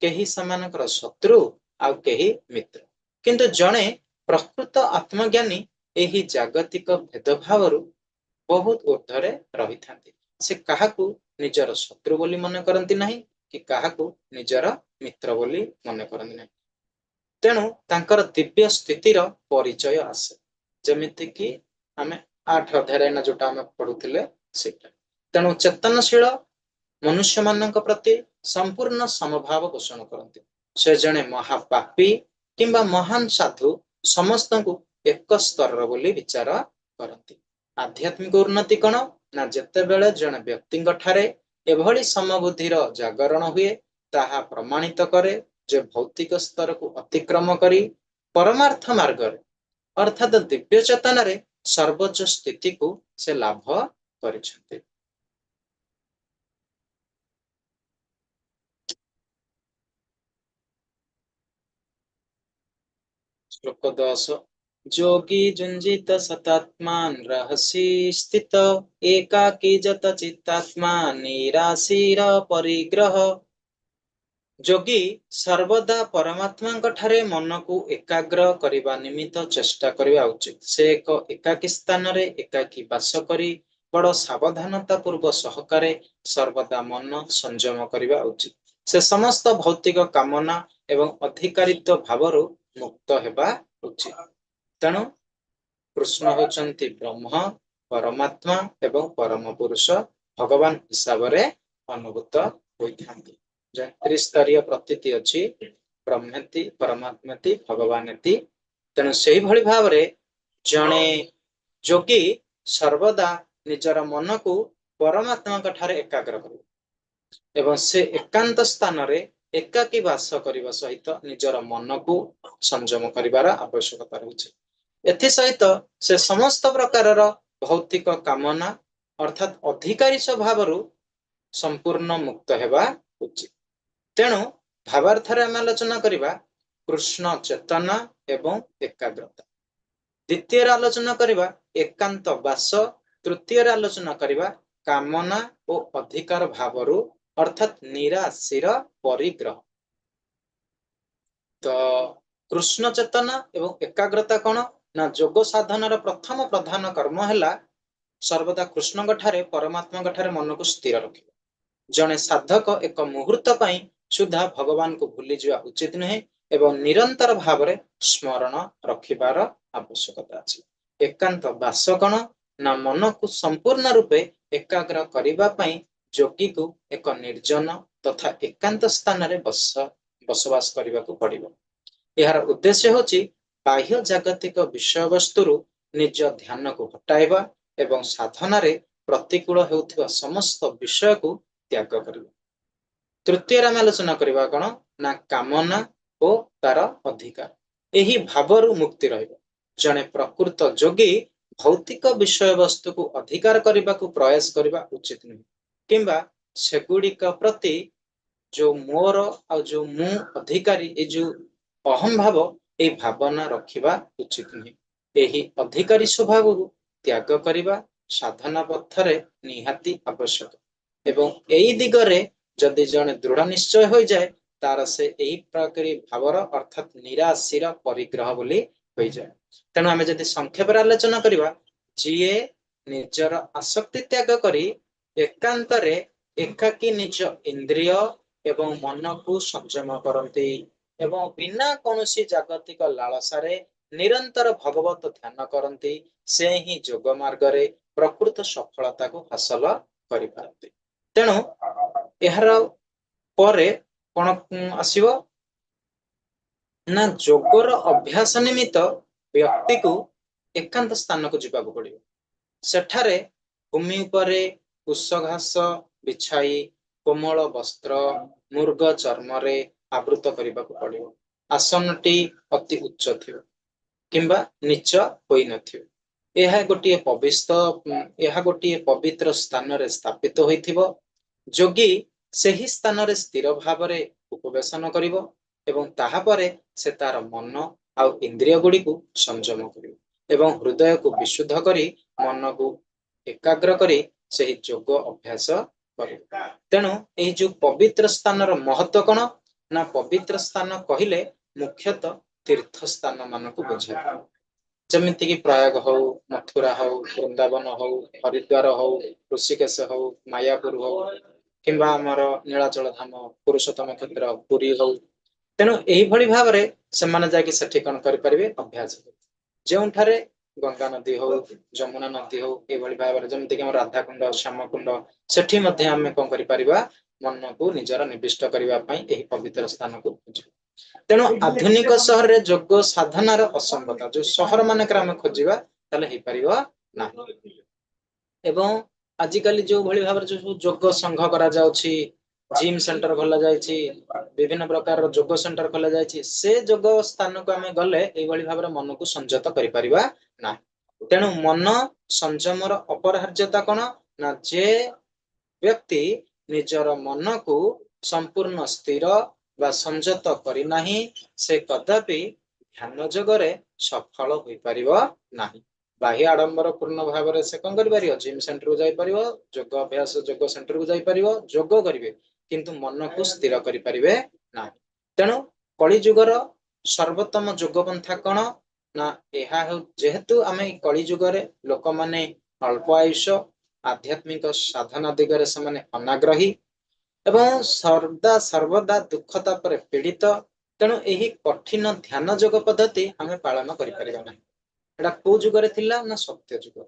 केही समानकर शत्रु आ केही मित्र किंतु जणे प्रकृत आत्मज्ञानी एही जागतिक भेदभाव बहुत ऊर्ध्वरे रही थांती। से काहाकू निजर शत्रु बोली मन करती नहीं कि काहाकू निजर मित्र बोली मन करती नहीं। तेणु तांकर दिव्य स्थितिर परिचय आसे जेमिति कि आमे 8 अध्याय जोटा आमे पढुथिले सेटा। तेणु चेतनशील मनुष्य मानक प्रति संपूर्ण समभाव पोषण करती। से जणे महापापी किंबा महान साधु समस्त को एक स्तर बोली विचार करती। आध्यात्मिक उन्नति कौन ना जेतेबेले जणे व्यक्ति ठारे एभली समबुद्धिर जागरण हुए ताहा प्रमाणित करे जे भौतिक स्तर को अतिक्रम करी परमार्थ मार्ग अर्थात दिव्य चेतन रे सर्वोच्च स्थिति को से लाभ करिसेंते। श्लोक 10 जोगी जुंजित सतात्मान रहसी स्थित एकाकी जत चित्तात्मा निराशीर परिग्रह। जोगी सर्वदा परमात्मा ठारे मन को एकाग्र करने निमित्त चेष्टा करवा उचित। से एक एकाकी स्थान रे एकाकी वास करी बड़ सावधानता पूर्व सहकारे सर्वदा मन संयम करवा उचित। से समस्त भौतिक कामना एवं अधिकारित्व भावरु मुक्त हेबा उचित। तेणु कृष्ण होचंती ब्रह्म परमात्मा एवं परम पुरुष भगवान हिसाब रे अनुभूत होइथांती। त्रिस्तरीय प्रतीति अच्छी ब्रह्मेति परमात्मेति भगवानेति। तेणु से भली भाव रे जणे जोगी सर्वदा निजर मन को परमात्मा ठारे एकाग्र करिବ एवं से एकांत स्थान रे एकाकी वास करने सहित निजर मन को संयम करिवार आवश्यकता रही। एथि सहित से समस्त प्रकार भौतिक कामना अर्थात अधिकारी स्वभाव संपूर्ण मुक्त हेबा उचित। तेणु भावार्थरे आम आलोचना करवा कृष्ण चेतना एवं एकाग्रता। द्वितीय आलोचना करवा एकांत वास। तृतीय आलोचना करवा कामना और अधिकार भावरु अर्थात निराशीर परिग्रह। तो कृष्ण चेतना एवं एकाग्रता कौन ना जोग साधनार प्रथम प्रधान कर्म है सर्वदा कृष्ण ठारे परमात्मा ठारे मन को स्थिर रख जड़े साधक एक मुहूर्त सुधा भगवान को भूली जा उचित नुहे एवं निरंतर भाव स्मरण रखिबार आवश्यकता अछि। एकांत बास कण ना मन को संपूर्ण रूपे एकाग्र करने योगी को एक निर्जन तथा एकांत स्थान रे बसवास करने को पड़िबो। यार उद्देश्य होची बाह्य जागतिक विषय वस्तु निज ध्यान को हटाइबा एवं साधना रे प्रतिकूल हेउथिबा समस्त विषय को त्याग करबा। तृतीय आम आलोचना करबा कोन ना कामना और तार अधिकार यही भावरु मुक्ति रहिबो। जने प्रकृत जोगी भौतिक विषय वस्तु को अधिकार करने को प्रयास करने उचित नहीं किंबा सेगुड़िक प्रति जो मोर आ जो मु अधिकारी ए जो अहम भाव ए भावना रखिबा उचित नहीं। यही अधिकारी स्वभाव को त्याग करने साधना पथरे निहाती आवश्यक एवं एई दिगरे जदि जने दृढ़ निश्चय हो जाए तार से यही प्रकार भावर अर्थात निराशीर परिग्रह बोली हो जाए। तेणु आम जब संक्षेप आलोचना करवा जीए निजर आसक्ति त्याग करी एकांत एकाकी निज इंद्रिय एवं मन को संयम करती एवं बिना कौनसी जागतिक लालसारे निरंतर भगवत ध्यान करती से ही जोग मार्ग रे प्रकृत सफलता को हासिल करि पारती। तेणु यार परे कौन आसीबो ना जोगर अभ्यास निमित्त व्यक्ति को एकांत स्थान को जीवा पड़िबो। सेठारे भूमि उपरे कुश घास बिछाई कोमल वस्त्र मुर्ग चर्म रे आवृत करने को पड़िबो। आसनटी अति उच्च थिबो किंबा नीच होई नथिबो। यह गोटे पवित्र स्थान रे स्थापित होइथिबो। जोगी सही स्थान रे स्थिर भाव रे उपवेशन करिवो एवं ताहा परे से तार मन आउ इंद्रिय गुड़ी को संयम करिवो एवं हृदय को विशुद्ध करी मन को एकाग्र करी सही जोग अभ्यास करिवो। तेणु एही जो पवित्र स्थान रो महत्व कोन ना पवित्र स्थान कहिले मुख्यतः तीर्थ स्थान मान को बुझाए। जमिति कि प्रयाग हो मथुरा हो वृंदावन हो हरिद्वार हो ऋषिकेश हो मायापुर हो किंबा आमर नीलाचल धाम पुरुषोत्तम क्षेत्र पुरी हो। तेणु यही भली भाव रे सेमाने जाके सेठी कौन करें अभ्यास जोठारे गंगा नदी हो जमुना नदी हो ये भाव में जमीक राधा कुंड श्याम कुंड सेठी आम कौन कर मन को निजर निविष्ट करने पवित्र स्थान को खोज। तेणु आधुनिक सहर रे जोग साधनार असंभवता जो सहर मानक आम खोजा ना एवं आजिकल जो भली भाव जो जोग संघ करा जाउछि जिम सेंटर खोला जाइछि विभिन्न प्रकार जोग सेंटर खोला जाइछि से जोग स्थान को आम गले एभली भाव मन को संयत करि ना। तेणु मन संयमर अपरिहार्यता कौन ना जे व्यक्ति निजर मन को संपूर्ण स्थिर बा संयत करना से कदापि ध्यान जगरे सफल हो पारिबो नाही। बाह्य आडंबर पूर्ण भाव में से कौन कर जिम सेंटर को जाई परिबो जोग अभ्यास जोग सेंटर को जाई परिबो जोग करिवे किंतु मन को स्थिर करि परिबे नाही। तेणु कली जुगर सर्वोत्तम जोग पंथा कौन ना यह जेहेतु आम कली जुगरे लोक माने अल्प आयुष आध्यात्मिक साधना दिगरे से अनाग्रही एवं सर्वदा दुखता पर पीड़ित। तेणु यही कठिन ध्यान जोग पद्धति आम पालन करा कौ जुगरे थिला ना सत्य जुग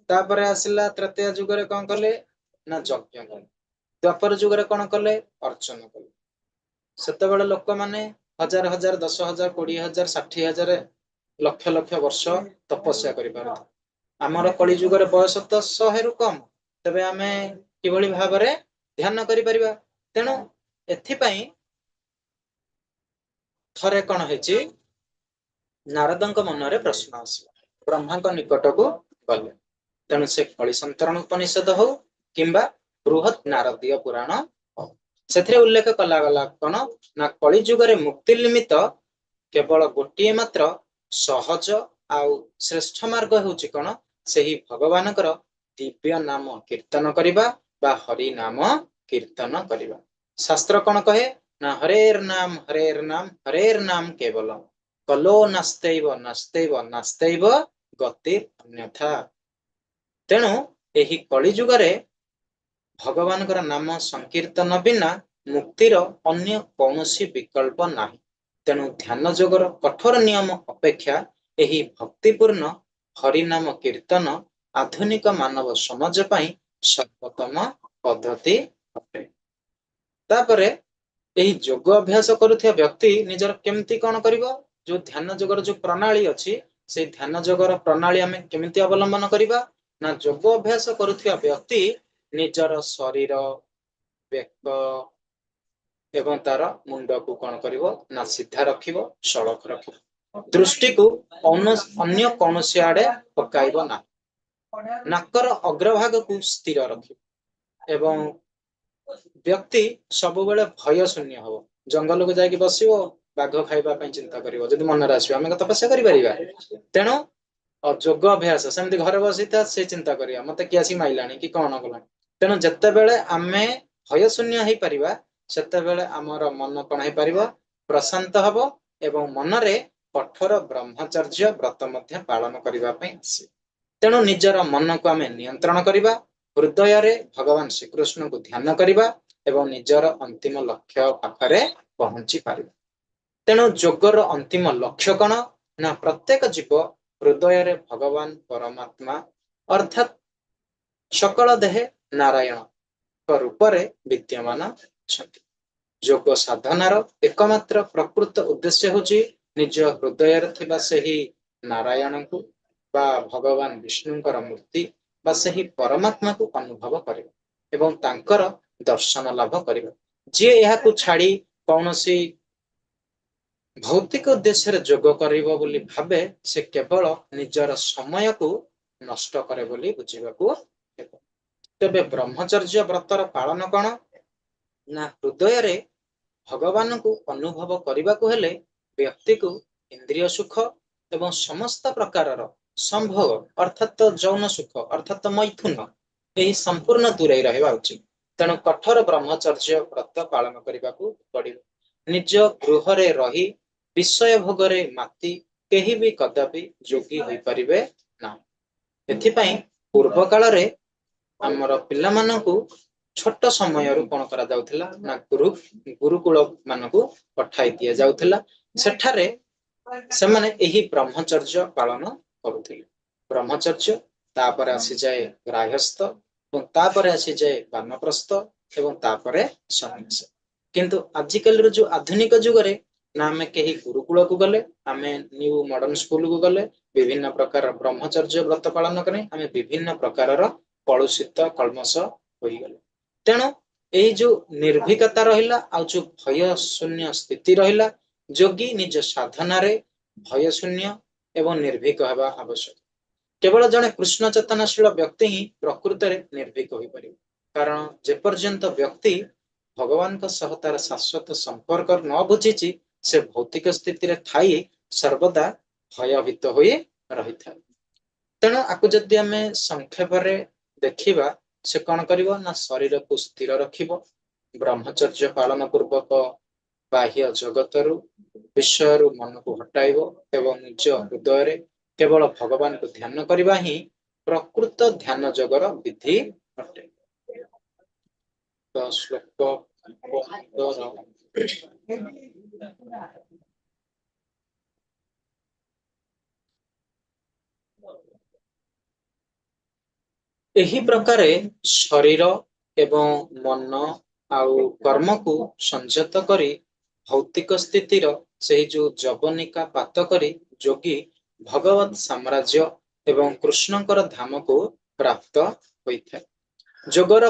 तापर आसिला तृतीय जुगरे कौन कले ना यज्ञ कले द्वापर जुगरे कौन कले अर्चन कले। सेतेबेले लोक माने हजार हजार 10,000 20,000 60,000 लक्ष लक्ष वर्ष तपस्या करि पारथि। आमर कली जुगरे बयस तो 100 रु कम तबे आमे किभली भाव रे ध्यान करि परिबा। तेणु एथिपाई थरे कौन है नारदंक मनरे प्रश्न आसिला ब्रह्मा निकट को गले। तेणु से कली संतरण उपनिषद हो किंबा बृहत नारदीय पुराण हो से उल्लेख कला गला कौन ना कली जुगरे मुक्ति निमित्त केवल गोटे मात्र सहज आउ श्रेष्ठ मार्ग होउची कौन सेही भगवानकर दिव्य नाम कीर्तन करिबा बा हरि नाम कीर्तन करिबा। शास्त्र कौन कहे ना हरेर हरेर नाम केवल कलो नास्तेव नास्तेव नास्तेव गति अन्यथा। तेणु एही कली जुगरे भगवानकर नाम संकीर्तन बिना मुक्तिर अन्य कौनसी विकल्प नाही। तेणु ध्यान जोगर कठोर नियम अपेक्षा एही भक्तिपूर्ण हरिनाम कीर्तन आधुनिक मानव समाज ପାଇଁ सर्वोत्तम पद्धति अटे। तापरे एही जोग अभ्यास करुथिया व्यक्ति निजर केमती कौन करिवो जो ध्यान जोगर जो प्रणाली अछि से ध्यान जोगर प्रणाली आमे केमती अवलंबन करिबा ना जोग अभ्यास करुथिया व्यक्ति निजर शरीर बेक एवं तार मुंड को कौन करिवो ना सीधा रखिवो सड़क रखिवो दृष्टि को अन्य कौनसी आड़े पकाइबो ना नाकर अग्रभाग को स्थिर रखिवो एवं व्यक्ति सब बेले भय शून्य हो जंगल को जाके बसिबो बाघ खाइबा ପାଇଁ चिंता करिवो जदि मन रे आसीबो आमे तपस्या करि परिबा तेणु जोग अभ्यास सेमती घरे बसिता से चिंता करिया मते कि आसी माइलानी कि कोन कला तेणु जत्ते बेले आमे भय शून्य हेई परिबा सेते बेले हमर मन कोन हेई परिबो प्रशांत हबो एवं मन रे कठोर ब्रह्मचर्य व्रत मध्य पालन करिबा ପାଇଁ आसी तेणु निजर मन को आमे नियंत्रण करिबा हृदय रे भगवान श्री कृष्ण को ध्यान करिबा एवं निजर अंतिम लक्ष्य पाखरे पहुंची पारिबा तेणु जोगर अंतिम लक्ष्य कौन ना प्रत्येक जीव हृदय रे भगवान परमात्मा अर्थात सकल देहे नारायण रूप रे विद्यमान छथि जोग साधनार एकमात्र प्रकृत उद्देश्य होची निज हृदय रे थिबा सेही नारायण को बा भगवान विष्णुंकर मूर्ति बा सेही परमात्मा को अनुभव करिबा एवं तांकर दर्शन लाभ करिबा जे एहा को छाड़ी कौनसी भौतिक उद्देश्य रे जोग करिबो बोली भाबे से केवल निजर समय को नष्ट करे बोली बुझिबाकू हेबो तेबे ब्रह्मचर्य व्रतर पालन कौन ना हृदय रे भगवान को अनुभव करने हेले व्यक्ति को इंद्रिय सुख एवं समस्त प्रकार संभोग अर्थात जौन सुख अर्थात मैथुन यही संपूर्ण दूरे रहा उचित तेणु कठोर ब्रह्मचर्य व्रत पालन करने को पड़ो निज गृह रही विषय भोगरे माती केही भी कदापि जोगी होई परिबे ना एथिपाई पूर्व काल रे हमर पिल्ला मानकु छोट समय कौन करा जाउथिला ना गुरुकुल मानकु पठाई दिया जाउथिला सेठारे से माने एही ब्रह्मचर्य पालन करुथिले ब्रह्मचर्य तापर आसी जाए ग्राह्यस्थ एवं तापर आसी जाए वानप्रस्थ एवं तापर सन्यास किंतु आजिकल जो आधुनिक जुगरे ना आमे केही गुरुकुल को गले आमे न्यू मॉडर्न स्कूल को गले विभिन्न प्रकार ब्रह्मचर्य व्रत पालन करे आमे विभिन्न प्रकार कलुषित कलमश हो गले तेणु यही जो निर्भीकता रहिला आ जो भय शून्य स्थिति रहिला जोगी निज साधना रे भय शून्य एवं निर्भीक हवा आवश्यक केवल जने कृष्ण चेतनाशील व्यक्ति ही प्रकृत रे निर्भीक हो पारिबो कारण जेपर्यंत व्यक्ति भगवान का सह तार शाश्वत संपर्क न बुझीची से भौतिक स्थिति रे थाई सर्वदा भयभीत होई रही था तेणु आपको जदि आमे संक्षेप रे देखिबा से कौन करिवो ना शरीर को स्थिर रखिबो ब्रह्मचर्य पालन पूर्वक बाह्य जगतरु विषयरु मन को हटाइबो एवं निज हृदय रे केवल भगवान को ध्यान करबा ही प्रकृत ध्यान जगर विधि अटे तो श्लोक 15 एही प्रकारे शरीर एवं मन आउ कर्म को संयत करी भौतिक स्थितिर से जो जवनिका पात करी जोगी भगवत साम्राज्य एवं कृष्णकर धाम को प्राप्त होइଥାଏ जोगर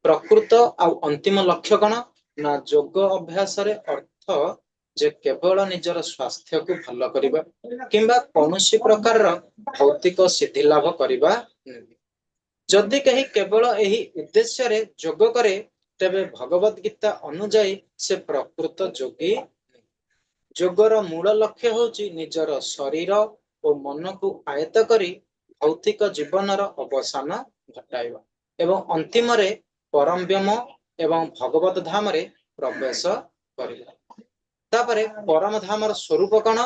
प्रकृत आउ अंतिम लक्ष्य कौन ना जोग अभ्यास रे अर्थ जे केवल निजर स्वास्थ्य को भल करिबा किंबा कौनसी प्रकार भौतिक सिद्धि लाभ करिबा जदि कहीं केवल यही उद्देश्य रे जोग करे तेबे भगवत गीता अनुଯାयी से प्रकृत जोगी जोगर मूल लक्ष्य होची निजर शरीर और मन को आयत करी भौतिक जीवनर अवसान घटाइबा एवं अंतिम रे परम व्योम एवं भगवत धाम रे प्रवेश करिबा तापरे परम धामर स्वरूप कौन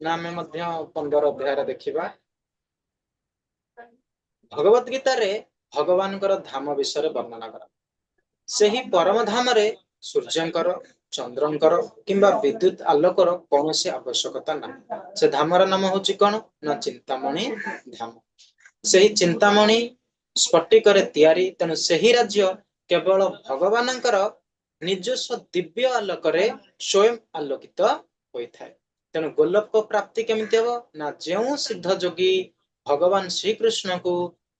ना आमे मध्य 15 अध्याय देखिबा भगवत गीता रे भगवान धाम विषय वर्णना करा ସେହି ପରମ ଧାମରେ ସୂର୍ଯ୍ୟଙ୍କର ଚନ୍ଦ୍ରଙ୍କର କିମ୍ବା ବିଦ୍ୟୁତ ଆଲୋକର କୌଣସି ଆବଶ୍ୟକତା ନାହିଁ। ସେ ଧାମର ନାମ ହଉଛି କଣ ନା ଚିନ୍ତାମଣି ଧାମ। ସେହି ଚିନ୍ତାମଣି ସ୍ଫଟିକରେ ତିଆରି, ତେଣୁ ସେହି ରାଜ୍ୟ କେବଳ ଭଗବାନଙ୍କର ନିଜସ୍ୱ ଦିବ୍ୟ ଆଲୋକରେ ସ୍ୱୟଂ ଆଲୋକିତ ହୋଇଥାଏ। ତେଣୁ ଗୋଲକ ପ୍ରାପ୍ତି କେମିତି ହବ ନା ଯେଉଁ ସିଦ୍ଧ ଯୋଗୀ ଭଗବାନ ଶ୍ରୀକୃଷ୍ଣଙ୍କୁ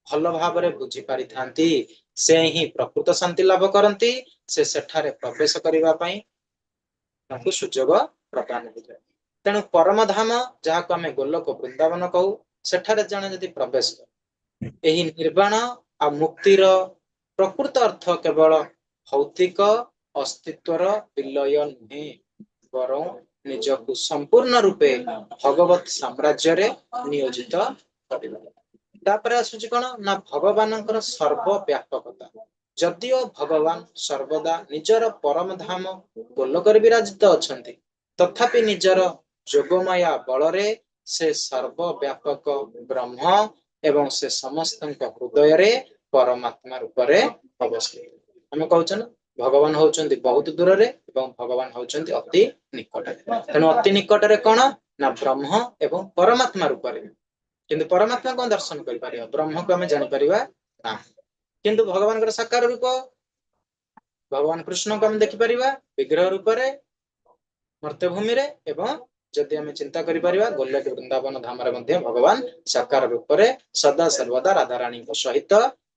ଭଲ ଭାବରେ ବୁଝି ପାରିଥାନ୍ତି ସେ ହିଁ ପ୍ରକୃତ ଶାନ୍ତି ଲାଭ କରନ୍ତି। ସେ ସେଠାରେ ପ୍ରବେଶ କରିବା ପାଇଁ ତାଙ୍କୁ ସୁଯୋଗ ପ୍ରଦାନ ହୋଇଥାଏ। ତେଣୁ ପରମ ଧାମ ଯାହାକୁ ଆମେ ଗୋଲକ ବୃନ୍ଦାବନ କହୁ, ସେଠାରେ ଜଣେ ଯଦି ପ୍ରବେଶ କରେ ଏହି ନିର୍ବାଣ ଆଉ ମୁକ୍ତିର ପ୍ରକୃତ ଅର୍ଥ କେବଳ ଭୌତିକ ଅସ୍ତିତ୍ୱର ବିଲୟ ନୁହେଁ, ବରଂ ନିଜକୁ ସମ୍ପୂର୍ଣ୍ଣ ରୂପେ ଭଗବତ ସାମ୍ରାଜ୍ୟରେ ନିୟୋଜିତ କରିବା। ତାପରେ ଆସୁଛି କଣ ନା ଭଗବାନଙ୍କର ସର୍ବବ୍ୟାପକତା। ଯଦିଓ ଭଗବାନ ସର୍ବଦା ନିଜର ପରମ ଧାମ ଗୋଲକରେ ବିରାଜିତ ଅଛନ୍ତି, ତଥାପି ନିଜର ଯୋଗମାୟା ବଳରେ ସେ ସର୍ବବ୍ୟାପକ ବ୍ରହ୍ମ ଏବଂ ସେ ସମସ୍ତଙ୍କ ହୃଦୟରେ ପରମାତ୍ମା ରୂପରେ ଅବସ୍ଥିତ। ଆମେ କହୁଛେ ନା ଭଗବାନ ହଉଛନ୍ତି ବହୁତ ଦୂରରେ ଏବଂ ଭଗବାନ ହଉଛନ୍ତି ଅତି ନିକଟରେ। ତେଣୁ ଅତି ନିକଟରେ କଣ ନା ବ୍ରହ୍ମ ଏବଂ ପରମାତ୍ମା ରୂପରେ। କିନ୍ତୁ ପରମାତ୍ମା କଣ ଦର୍ଶନ କରିପାରିବା, ବ୍ରହ୍ମକୁ ଆମେ ଜାଣିପାରିବା ନାହିଁ। କିନ୍ତୁ ଭଗବାନଙ୍କର ସାକାର ରୂପ ଭଗବାନ କୃଷ୍ଣଙ୍କୁ ଆମେ ଦେଖିପାରିବା ବିଗ୍ରହ ରୂପରେ ମର୍ତ୍ତ୍ୟଭୂମିରେ, ଏବଂ ଯଦି ଆମେ ଚିନ୍ତା କରିପାରିବା ଗୋଲକ ବୃନ୍ଦାବନ ଧାମରେ ମଧ୍ୟ ଭଗବାନ ସାକାର ରୂପରେ ସଦା ସର୍ବଦା ରାଧାରାଣୀଙ୍କ ସହିତ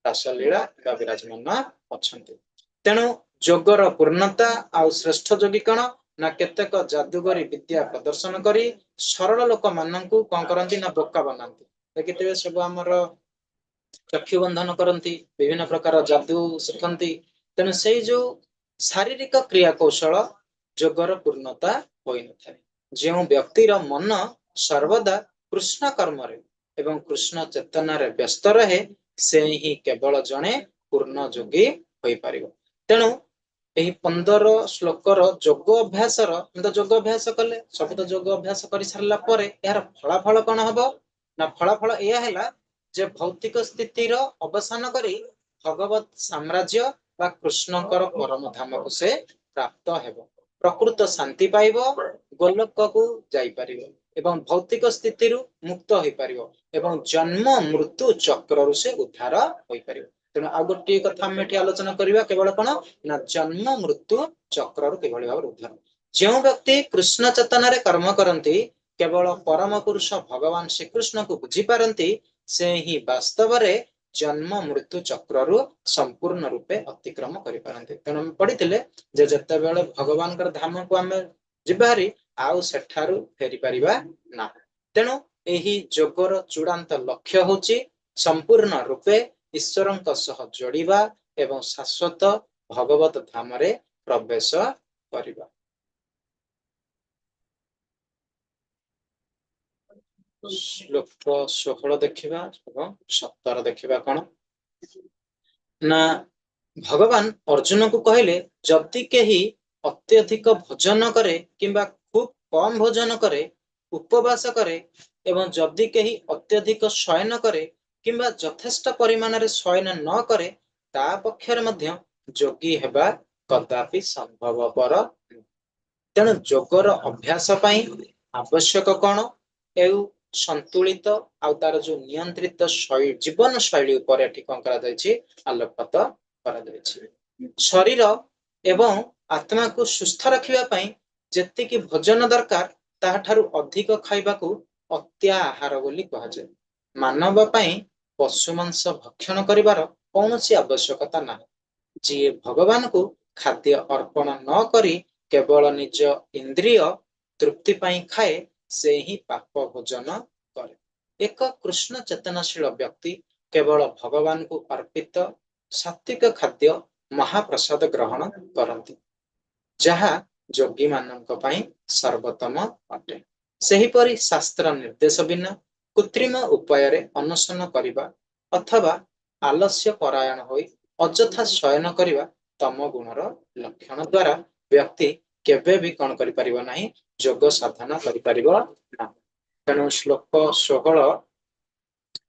ରାସଲୀଳା ବା ବିରାଜମାନ ଅଛନ୍ତି। ତେଣୁ ଯୋଗର ପୂର୍ଣ୍ଣତା ଆଉ ଶ୍ରେଷ୍ଠ ଯୋଗୀ କଣ ନା କେତେକ ଯାଦୁଗରୀ ବିଦ୍ୟା ପ୍ରଦର୍ଶନ କରି ସରଳ ଲୋକମାନଙ୍କୁ କଣ କରନ୍ତି ନା ବୋକା ବନାନ୍ତି। ଦେଖିଥିବେ ସବୁ ଆମର ଚକ୍ଷୁ ବନ୍ଧନ କରନ୍ତି, ବିଭିନ୍ନ ପ୍ରକାର ଯାଦୁ ଶିଖନ୍ତି। ତେଣୁ ସେଇ ଯୋଉ ଶାରୀରିକ କ୍ରିୟା କୌଶଳ ଯୋଗର ପୂର୍ଣ୍ଣତା ହୋଇନଥାଏ। ଯେଉଁ ବ୍ୟକ୍ତିର ମନ ସର୍ବଦା କୃଷ୍ଣ କର୍ମରେ ଏବଂ କୃଷ୍ଣ ଚେତନାରେ ବ୍ୟସ୍ତ ରହେ, ସେ ହିଁ କେବଳ ଜଣେ ପୂର୍ଣ୍ଣ ଯୋଗୀ ହୋଇପାରିବ। ତେଣୁ ଏହି 15 ଶ୍ଲୋକର ଯୋଗ ଅଭ୍ୟାସର ଯୋଗ ଅଭ୍ୟାସ କଲେ, ସବୁ ତ ଯୋଗ ଅଭ୍ୟାସ କରି ସାରିଲା ପରେ ଏହାର ଫଳାଫଳ କଣ ହବ ନା ଫଳାଫଳ ଏଇଆ ହେଲା ଯେ ଭୌତିକ ସ୍ଥିତିର ଅବସାନ କରି ଭଗବତ ସାମ୍ରାଜ୍ୟ ବା କୃଷ୍ଣଙ୍କର ପରମ ଧାମକୁ ସେ ପ୍ରାପ୍ତ ହେବ, ପ୍ରକୃତ ଶାନ୍ତି ପାଇବ, ଗୋଲକକୁ ଯାଇପାରିବ ଏବଂ ଭୌତିକ ସ୍ଥିତିରୁ ମୁକ୍ତ ହୋଇପାରିବ ଏବଂ ଜନ୍ମ ମୃତ୍ୟୁ ଚକ୍ରରୁ ସେ ଉଦ୍ଧାର ହୋଇପାରିବ। ତେଣୁ ଆଉ ଗୋଟିଏ କଥା ଆମେ ଏଠି ଆଲୋଚନା କରିବା କେବଳ କଣ ନା ଜନ୍ମ ମୃତ୍ୟୁ ଚକ୍ରରୁ କିଭଳି ଭାବରେ ଉଦ୍ଧାର। ଯେଉଁ ବ୍ୟକ୍ତି କୃଷ୍ଣ ଚେତନାରେ କର୍ମ କରନ୍ତି, କେବଳ ପରମ ପୁରୁଷ ଭଗବାନ ଶ୍ରୀକୃଷ୍ଣଙ୍କୁ ବୁଝିପାରନ୍ତି, ସେ ହିଁ ବାସ୍ତବରେ ଜନ୍ମ ମୃତ୍ୟୁ ଚକ୍ରରୁ ସମ୍ପୂର୍ଣ୍ଣ ରୂପେ ଅତିକ୍ରମ କରିପାରନ୍ତି। ତେଣୁ ଆମେ ପଢିଥିଲେ ଯେ ଯେତେବେଳେ ଭଗବାନଙ୍କର ଧାମକୁ ଆମେ ଯିବାହାରି ଆଉ ସେଠାରୁ ଫେରି ପାରିବା ନାହିଁ। ତେଣୁ ଏହି ଯୋଗର ଚୂଡାନ୍ତ ଲକ୍ଷ୍ୟ ହଉଛି ସମ୍ପୂର୍ଣ୍ଣ ରୂପେ ଈଶ୍ୱରଙ୍କ ସହ ଯୋଡ଼ିବା ଏବଂ ଶାଶ୍ୱତ ଭଗବତ ଧାମରେ ପ୍ରବେଶ କରିବା। ଶ୍ଲୋକ 16 ଦେଖିବା ଏବଂ 17 ଦେଖିବା କଣ ନା ଭଗବାନ ଅର୍ଜୁନକୁ କହିଲେ, ଯଦି କେହି ଅତ୍ୟଧିକ ଭୋଜନ କରେ କିମ୍ବା ଖୁବ କମ ଭୋଜନ କରେ, ଉପବାସ କରେ ଏବଂ ଯଦି କେହି ଅତ୍ୟଧିକ ଶୟନ କରେ କିମ୍ବା ଯଥେଷ୍ଟ ପରିମାଣରେ ଶୟନ ନ କରେ, ତା ପକ୍ଷରେ ମଧ୍ୟ ଯୋଗୀ ହେବା କଦାପି ସମ୍ଭବପର ନୁହେଁ। ତେଣୁ ଯୋଗର ଅଭ୍ୟାସ ପାଇଁ ଆବଶ୍ୟକ କଣ ଏଉ ସନ୍ତୁଳିତ ଆଉ ତାର ଯୋଉ ନିୟନ୍ତ୍ରିତ ଜୀବନ ଶୈଳୀ ଉପରେ ଏଠି କଣ କରାଯାଇଛି ଆଲୋକପାତ କରାଯାଇଛି। ଶରୀର ଏବଂ ଆତ୍ମାକୁ ସୁସ୍ଥ ରଖିବା ପାଇଁ ଯେତିକି ଭୋଜନ ଦରକାର ତାହାଠାରୁ ଅଧିକ ଖାଇବାକୁ ଅତ୍ୟାହାର ବୋଲି କୁହାଯାଏ। ମାନବ ପାଇଁ ପଶୁ ମାଂସ ଭକ୍ଷଣ କରିବାର କୌଣସି ଆବଶ୍ୟକତା ନାହିଁ। ଯିଏ ଭଗବାନଙ୍କୁ ଖାଦ୍ୟ ଅର୍ପଣ ନ କରି କେବଳ ନିଜ ଇନ୍ଦ୍ରିୟ ତୃପ୍ତି ପାଇଁ ଖାଏ, ସେ ହିଁ ପାପ ଭୋଜନ କରେ। ଏକ କୃଷ୍ଣ ଚେତନାଶୀଳ ବ୍ୟକ୍ତି କେବଳ ଭଗବାନଙ୍କୁ ଅର୍ପିତ ସାତ୍ବିକ ଖାଦ୍ୟ ମହାପ୍ରସାଦ ଗ୍ରହଣ କରନ୍ତି, ଯାହା ଯୋଗୀ ମାନଙ୍କ ପାଇଁ ସର୍ବୋତ୍ତମ ଅଟେ। ସେହିପରି ଶାସ୍ତ୍ର ନିର୍ଦ୍ଦେଶ ବିନା କୃତ୍ରିମ ଉପାୟରେ ଅନଶନ କରିବା ଅଥବା ଆଲସ୍ୟ ପରାୟଣ ହୋଇ ଅଯଥା ଶୟନ କରିବା ତମ ଗୁଣର ଲକ୍ଷଣ ଦ୍ୱାରା ବ୍ୟକ୍ତି କେବେ ବି କଣ କରିପାରିବ ନାହିଁ ଯୋଗ ସାଧନା କରିପାରିବ ନାହିଁ। ତେଣୁ ଶ୍ଲୋକ 16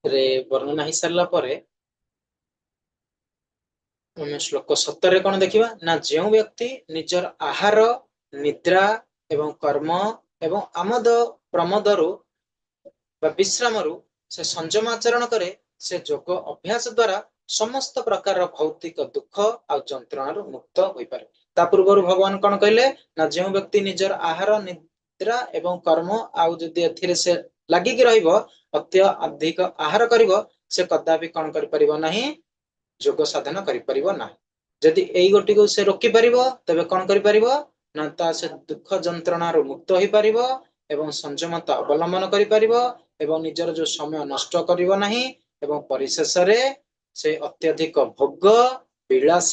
रे वर्णना ही सारला परे ଆମେ ଶ୍ଲୋକ 17 କଣ ଦେଖିବା ନା ଯେଉଁ ବ୍ୟକ୍ତି ନିଜର ଆହାର ନିଦ୍ରା ଏବଂ କର୍ମ ଏବଂ ଆମୋଦ ପ୍ରମୋଦରୁ ବା ବିଶ୍ରାମରୁ ସେ ସଂଯମ ଆଚରଣ କରେ ସେ ଯୋଗ ଅଭ୍ୟାସ ଦ୍ୱାରା ସମସ୍ତ ପ୍ରକାରର ଭୌତିକ ଦୁଃଖ ଆଉ ଯନ୍ତ୍ରଣାରୁ ମୁକ୍ତ ହୋଇପାରେ। ତା ପୂର୍ବରୁ ଭଗବାନ କଣ କହିଲେ ନା ଯେଉଁ ବ୍ୟକ୍ତି ନିଜର ଆହାର ନିଦ୍ରା ଏବଂ କର୍ମ ଆଉ ଯଦି ଏଥିରେ ସେ ଲାଗିକି ରହିବ ଅଧିକ ଆହାର କରିବ ସେ କଦାପି କଣ କରିପାରିବ ନାହିଁ ଯୋଗ ସାଧନ କରିପାରିବ ନାହିଁ। ଯଦି ଏଇ ଗୋଟିକୁ ସେ ରୋକି ପାରିବ ତେବେ କଣ କରିପାରିବ ନା ତା ସେ ଦୁଃଖ ଯନ୍ତ୍ରଣାରୁ ମୁକ୍ତ ହୋଇପାରିବ ଏବଂ ସଂଯମତା ଅବଲମ୍ବନ କରିପାରିବ ଏବଂ ନିଜର ଯୋଉ ସମୟ ନଷ୍ଟ କରିବ ନାହିଁ ଏବଂ ପରିଶେଷରେ ସେ ଅତ୍ୟଧିକ ଭୋଗ ବିଳାସ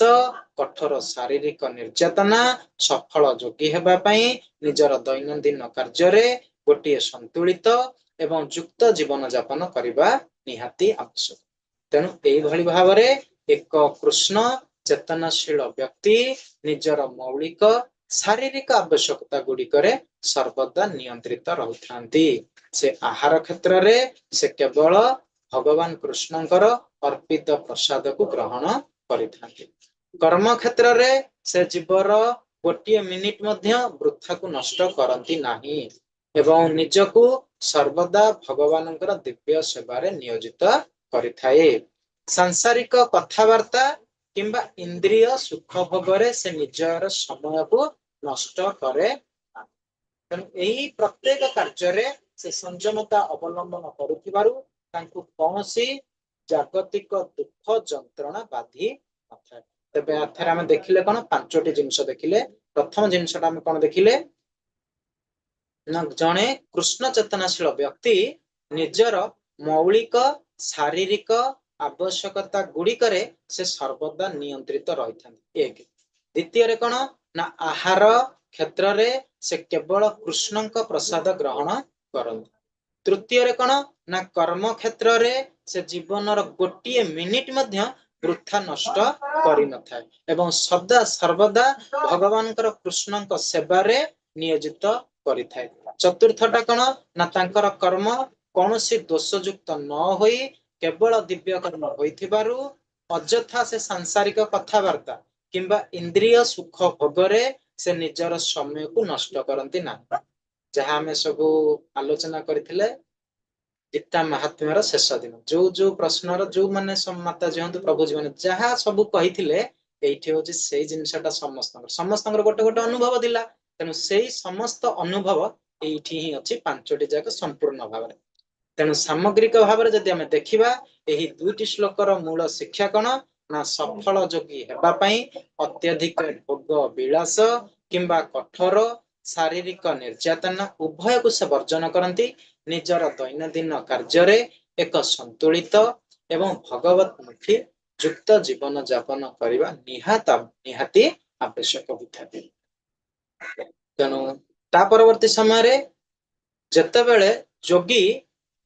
କଠୋର ଶାରୀରିକ ନିର୍ଯାତନା ସଫଳ ଯୋଗୀ ହେବା ପାଇଁ ନିଜର ଦୈନନ୍ଦିନ କାର୍ଯ୍ୟରେ ଗୋଟିଏ ସନ୍ତୁଳିତ ଏବଂ ଯୁକ୍ତ ଜୀବନ ଯାପନ କରିବା ନିହାତି ଆବଶ୍ୟକ। ତେଣୁ ଏଇଭଳି ଭାବରେ ଏକ କୃଷ୍ଣ ଚେତନଶୀଳ ବ୍ୟକ୍ତି ନିଜର ମୌଳିକ ଶାରୀରିକ ଆବଶ୍ୟକତା ଗୁଡିକରେ ସର୍ବଦା ନିୟନ୍ତ୍ରିତ ରହିଥାନ୍ତି। ସେ ଆହାର କ୍ଷେତ୍ରରେ ସେ କେବଳ ଭଗବାନ କୃଷ୍ଣଙ୍କର ଅର୍ପିତ ପ୍ରସାଦକୁ ଗ୍ରହଣ କରିଥାନ୍ତି। କର୍ମ କ୍ଷେତ୍ରରେ ସେ ଜୀବର ଗୋଟିଏ ମିନିଟ ମଧ୍ୟ ବୃଥାକୁ ନଷ୍ଟ କରନ୍ତି ନାହିଁ ଏବଂ ନିଜକୁ ସର୍ବଦା ଭଗବାନଙ୍କର ଦିବ୍ୟ ସେବାରେ ନିୟୋଜିତ କରିଥାଏ। ସାଂସାରିକ କଥାବାର୍ତ୍ତା କିମ୍ବା ଇନ୍ଦ୍ରିୟ ସୁଖ ଭୋଗରେ ସେ ନିଜର ସମୟକୁ ନଷ୍ଟ କରେ। ତେଣୁ ଏହି ପ୍ରତ୍ୟେକ କାର୍ଯ୍ୟରେ ସେ ସଂଯମତା ଅବଲମ୍ବନ କରୁଥିବାରୁ ତାଙ୍କୁ କୌଣସି ଜାଗତିକ ଦୁଃଖ ଯନ୍ତ୍ରଣା ବାଧି ନଥାଏ। ତେବେ ଏଠାରେ ଆମେ ଦେଖିଲେ କଣ ପାଞ୍ଚଟି ଜିନିଷ ଦେଖିଲେ। ପ୍ରଥମ ଜିନିଷଟା ଆମେ କଣ ଦେଖିଲେ ନା ଜଣେ କୃଷ୍ଣ ଚେତନାଶୀଳ ବ୍ୟକ୍ତି ନିଜର ମୌଳିକ ଶାରୀରିକ ଆବଶ୍ୟକତା ଗୁଡିକରେ ସେ ସର୍ବଦା ନିୟନ୍ତ୍ରିତ ରହିଥାନ୍ତି। ଏକ ଦ୍ୱିତୀୟରେ କଣ ନା ଆହାର କ୍ଷେତ୍ରରେ ସେ କେବଳ କୃଷ୍ଣଙ୍କ ପ୍ରସାଦ ଗ୍ରହଣ କରନ୍ତି। ତୃତୀୟରେ କଣ ନା କର୍ମ କ୍ଷେତ୍ରରେ ସେ ଜୀବନର ଗୋଟିଏ ମିନିଟ ମଧ୍ୟ ବୃଥା ନଷ୍ଟ କରିନଥାଏ ଏବଂ ସଦା ସର୍ବଦା ଭଗବାନଙ୍କର କୃଷ୍ଣଙ୍କ ସେବାରେ ନିୟୋଜିତ କରିଥାଏ। ଚତୁର୍ଥଟା କଣ ନା ତାଙ୍କର କର୍ମ କୌଣସି ଦୋଷଯୁକ୍ତ ନ ହୋଇ କେବଳ ଦିବ୍ୟ କର୍ମ ହୋଇଥିବାରୁ ଅଯଥା ସେ ସାଂସାରିକ କଥାବାର୍ତ୍ତା କିମ୍ବା ଇନ୍ଦ୍ରିୟ ସୁଖ ଭୋଗରେ ସେ ନିଜର ସମୟକୁ ନଷ୍ଟ କରନ୍ତି ନାହିଁ। ଯାହା ଆମେ ସବୁ ଆଲୋଚନା କରିଥିଲେ ଗୀତା ମହାତ୍ମ୍ୟର ଶେଷ ଦିନ ଯୋଉ ଯୋଉ ପ୍ରଶ୍ନର ଯୋଉମାନେ ମାତାଜୀ ହୁଅନ୍ତୁ ପ୍ରଭୁଜୀ ମାନେ ଯାହା ସବୁ କହିଥିଲେ ଏଇଠି ହଉଛି ସେଇ ଜିନିଷଟା ସମସ୍ତଙ୍କର ଗୋଟେ ଗୋଟେ ଅନୁଭବ ଥିଲା। ତେଣୁ ସେଇ ସମସ୍ତ ଅନୁଭବ ଏଇଠି ହିଁ ଅଛି ପାଞ୍ଚଟି ଯାକ ସମ୍ପୂର୍ଣ୍ଣ ଭାବରେ। ତେଣୁ ସାମଗ୍ରିକ ଭାବରେ ଯଦି ଆମେ ଦେଖିବା ଏହି ଦୁଇଟି ଶ୍ଲୋକର ମୂଳ ଶିକ୍ଷା କଣ ନା ସଫଳ ଯୋଗୀ ହେବା ପାଇଁ ଅତ୍ୟଧିକ ଭୋଗ ବିଳାସ କିମ୍ବା କଠୋର ଶାରୀରିକ ନିର୍ଯାତନା ଉଭୟକୁ ସେ ବର୍ଜନ କରନ୍ତି। ନିଜର ଦୈନନ୍ଦିନ କାର୍ଯ୍ୟରେ ଏକ ସନ୍ତୁଳିତ ଏବଂ ଭଗବତମୁଖୀ ଯୁକ୍ତ ଜୀବନ ଯାପନ କରିବା ନିହାତି ଆବଶ୍ୟକ ହୋଇଥାଏ। ତେଣୁ ତା ପରବର୍ତ୍ତୀ ସମୟରେ ଯେତେବେଳେ ଯୋଗୀ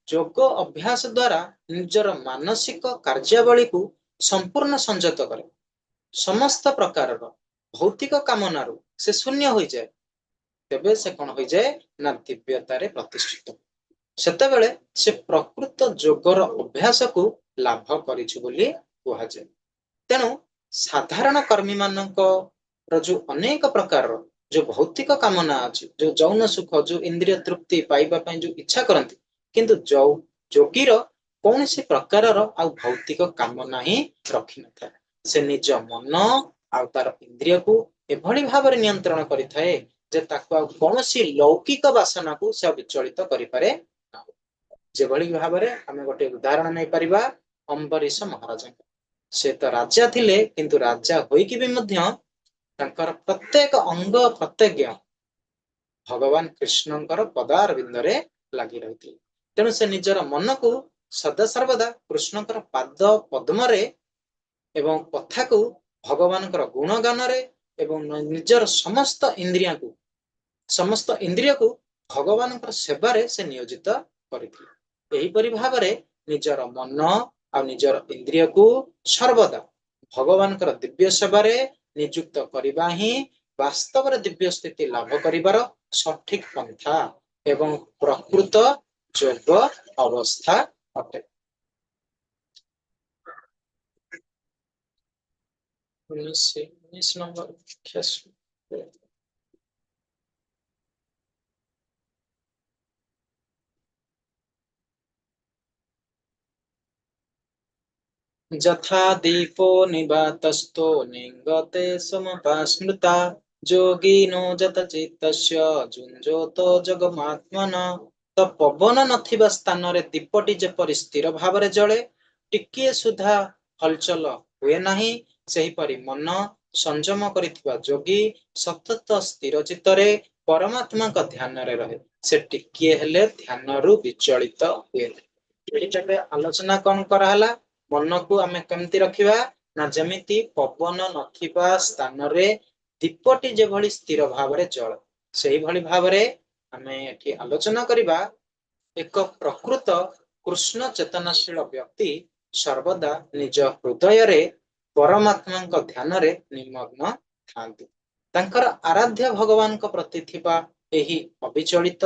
ଯୋଗ ଅଭ୍ୟାସ ଦ୍ୱାରା ନିଜର ମାନସିକ କାର୍ଯ୍ୟାବଳୀକୁ ସମ୍ପୂର୍ଣ୍ଣ ସଂଯତ କରେ ସମସ୍ତ ପ୍ରକାରର ଭୌତିକ କାମନାରୁ ସେ ଶୂନ୍ୟ ହୋଇଯାଏ ତେବେ ସେ କଣ ହୋଇଯାଏ ନା ଦିବ୍ୟତାରେ ପ୍ରତିଷ୍ଠିତ। ସେତେବେଳେ ସେ ପ୍ରକୃତ ଯୋଗର ଅଭ୍ୟାସକୁ ଲାଭ କରିଛୁ ବୋଲି କୁହାଯାଏ। ତେଣୁ ସାଧାରଣ କର୍ମୀ ମାନଙ୍କର ଯୋଉ ଅନେକ ପ୍ରକାରର ଯୋଉ ଭୌତିକ କାମନା ଅଛି ଯୋଉ ଯୌନ ସୁଖ ଯୋଉ ଇନ୍ଦ୍ରିୟ ତୃପ୍ତି ପାଇବା ପାଇଁ ଯୋଉ ଇଚ୍ଛା କରନ୍ତି କିନ୍ତୁ ଯୋଗୀର କୌଣସି ପ୍ରକାରର ଆଉ ଭୌତିକ କାମନା ହିଁ ରଖିନଥାଏ। ସେ ନିଜ ମନ ଆଉ ତାର ଇନ୍ଦ୍ରିୟକୁ ଏଭଳି ଭାବରେ ନିୟନ୍ତ୍ରଣ କରିଥାଏ ଯେ ତାକୁ ଆଉ କୌଣସି ଲୌକିକ ବାସନାକୁ ସେ ବିଚଳିତ କରିପାରେ ନାହିଁ। ଯେଭଳି ଭାବରେ ଆମେ ଗୋଟେ ଉଦାହରଣ ନେଇପାରିବା ଅମ୍ବରୀଶ ମହାରାଜଙ୍କ। ସେ ତ ରାଜା ଥିଲେ କିନ୍ତୁ ରାଜା ହୋଇକି ବି ମଧ୍ୟ ତାଙ୍କର ପ୍ରତ୍ୟେକ ଅଙ୍ଗ ପ୍ରତ୍ୟଙ୍ଗ ଭଗବାନ କୃଷ୍ଣଙ୍କର ପଦାରବିନ୍ଦରେ ଲାଗି ରହିଥିଲେ। ତେଣୁ ସେ ନିଜର ମନକୁ ସଦାସର୍ବଦା କୃଷ୍ଣଙ୍କର ପାଦ ପଦ୍ମରେ ଏବଂ କଥାକୁ ଭଗବାନଙ୍କର ଗୁଣଗାନରେ ଏବଂ ନିଜର ସମସ୍ତ ଇନ୍ଦ୍ରିୟକୁ ଭଗବାନଙ୍କର ସେବାରେ ସେ ନିୟୋଜିତ କରିଥିଲେ। ଏହିପରି ଭାବରେ ନିଜର ମନ ଆଉ ନିଜର ଇନ୍ଦ୍ରିୟକୁ ସର୍ବଦା ଭଗବାନଙ୍କର ଦିବ୍ୟ ସେବାରେ ନିଯୁକ୍ତ କରିବା ହିଁ ବାସ୍ତବରେ ଦିବ୍ୟ ସ୍ଥିତି ଲାଭ କରିବାର ସଠିକ ପନ୍ଥା ଏବଂ ପ୍ରକୃତ ଯୋଗ ଅବସ୍ଥା ଅଟେ। 19 नंबर यथा दीपो निवातस्थो निंगते समपास्मृता जोगिनो जतचित्तस्य जुञ्जोतो जगमात्मन। ତ ପବନ ନଥିବା ସ୍ଥାନରେ ଦୀପଟି ଯେପରି ସ୍ଥିର ଭାବରେ ଜଳେ, ଟିକିଏ ସୁଦ୍ଧା ହଲଚଲ ହୁଏ ନାହିଁ, ସେହିପରି ମନ ସଂଯମ କରିଥିବା ଯୋଗୀ ସତତ ସ୍ଥିର ଚିତ୍ତରେ ପରମାତ୍ମାଙ୍କ ଧ୍ୟାନରେ ରହେ। ସେ ଟିକିଏ ହେଲେ ଧ୍ୟାନରୁ ବିଚଳିତ ହୁଏ ନାହିଁ। ଏଇଟା ଆଲୋଚନା କଣ କରାହେଲା? ମନକୁ ଆମେ କେମିତି ରଖିବା ନା ଯେମିତି ପବନ ନଥିବା ସ୍ଥାନରେ ଦୀପଟି ଯେଭଳି ସ୍ଥିର ଭାବରେ ଜଳେ, ସେଇଭଳି ଭାବରେ ଆମେ ଏଠି ଆଲୋଚନା କରିବା ଏକ ପ୍ରକୃତ କୃଷ୍ଣ ଚେତନଶୀଳ ବ୍ୟକ୍ତି ସର୍ବଦା ନିଜ ହୃଦୟରେ ପରମାତ୍ମାଙ୍କ ଧ୍ୟାନରେ ନିମଗ୍ନ ଥାନ୍ତି। ତାଙ୍କର ଆରାଧ୍ୟ ଭଗବାନଙ୍କ ପ୍ରତି ଥିବା ଏହି ଅବିଚଳିତ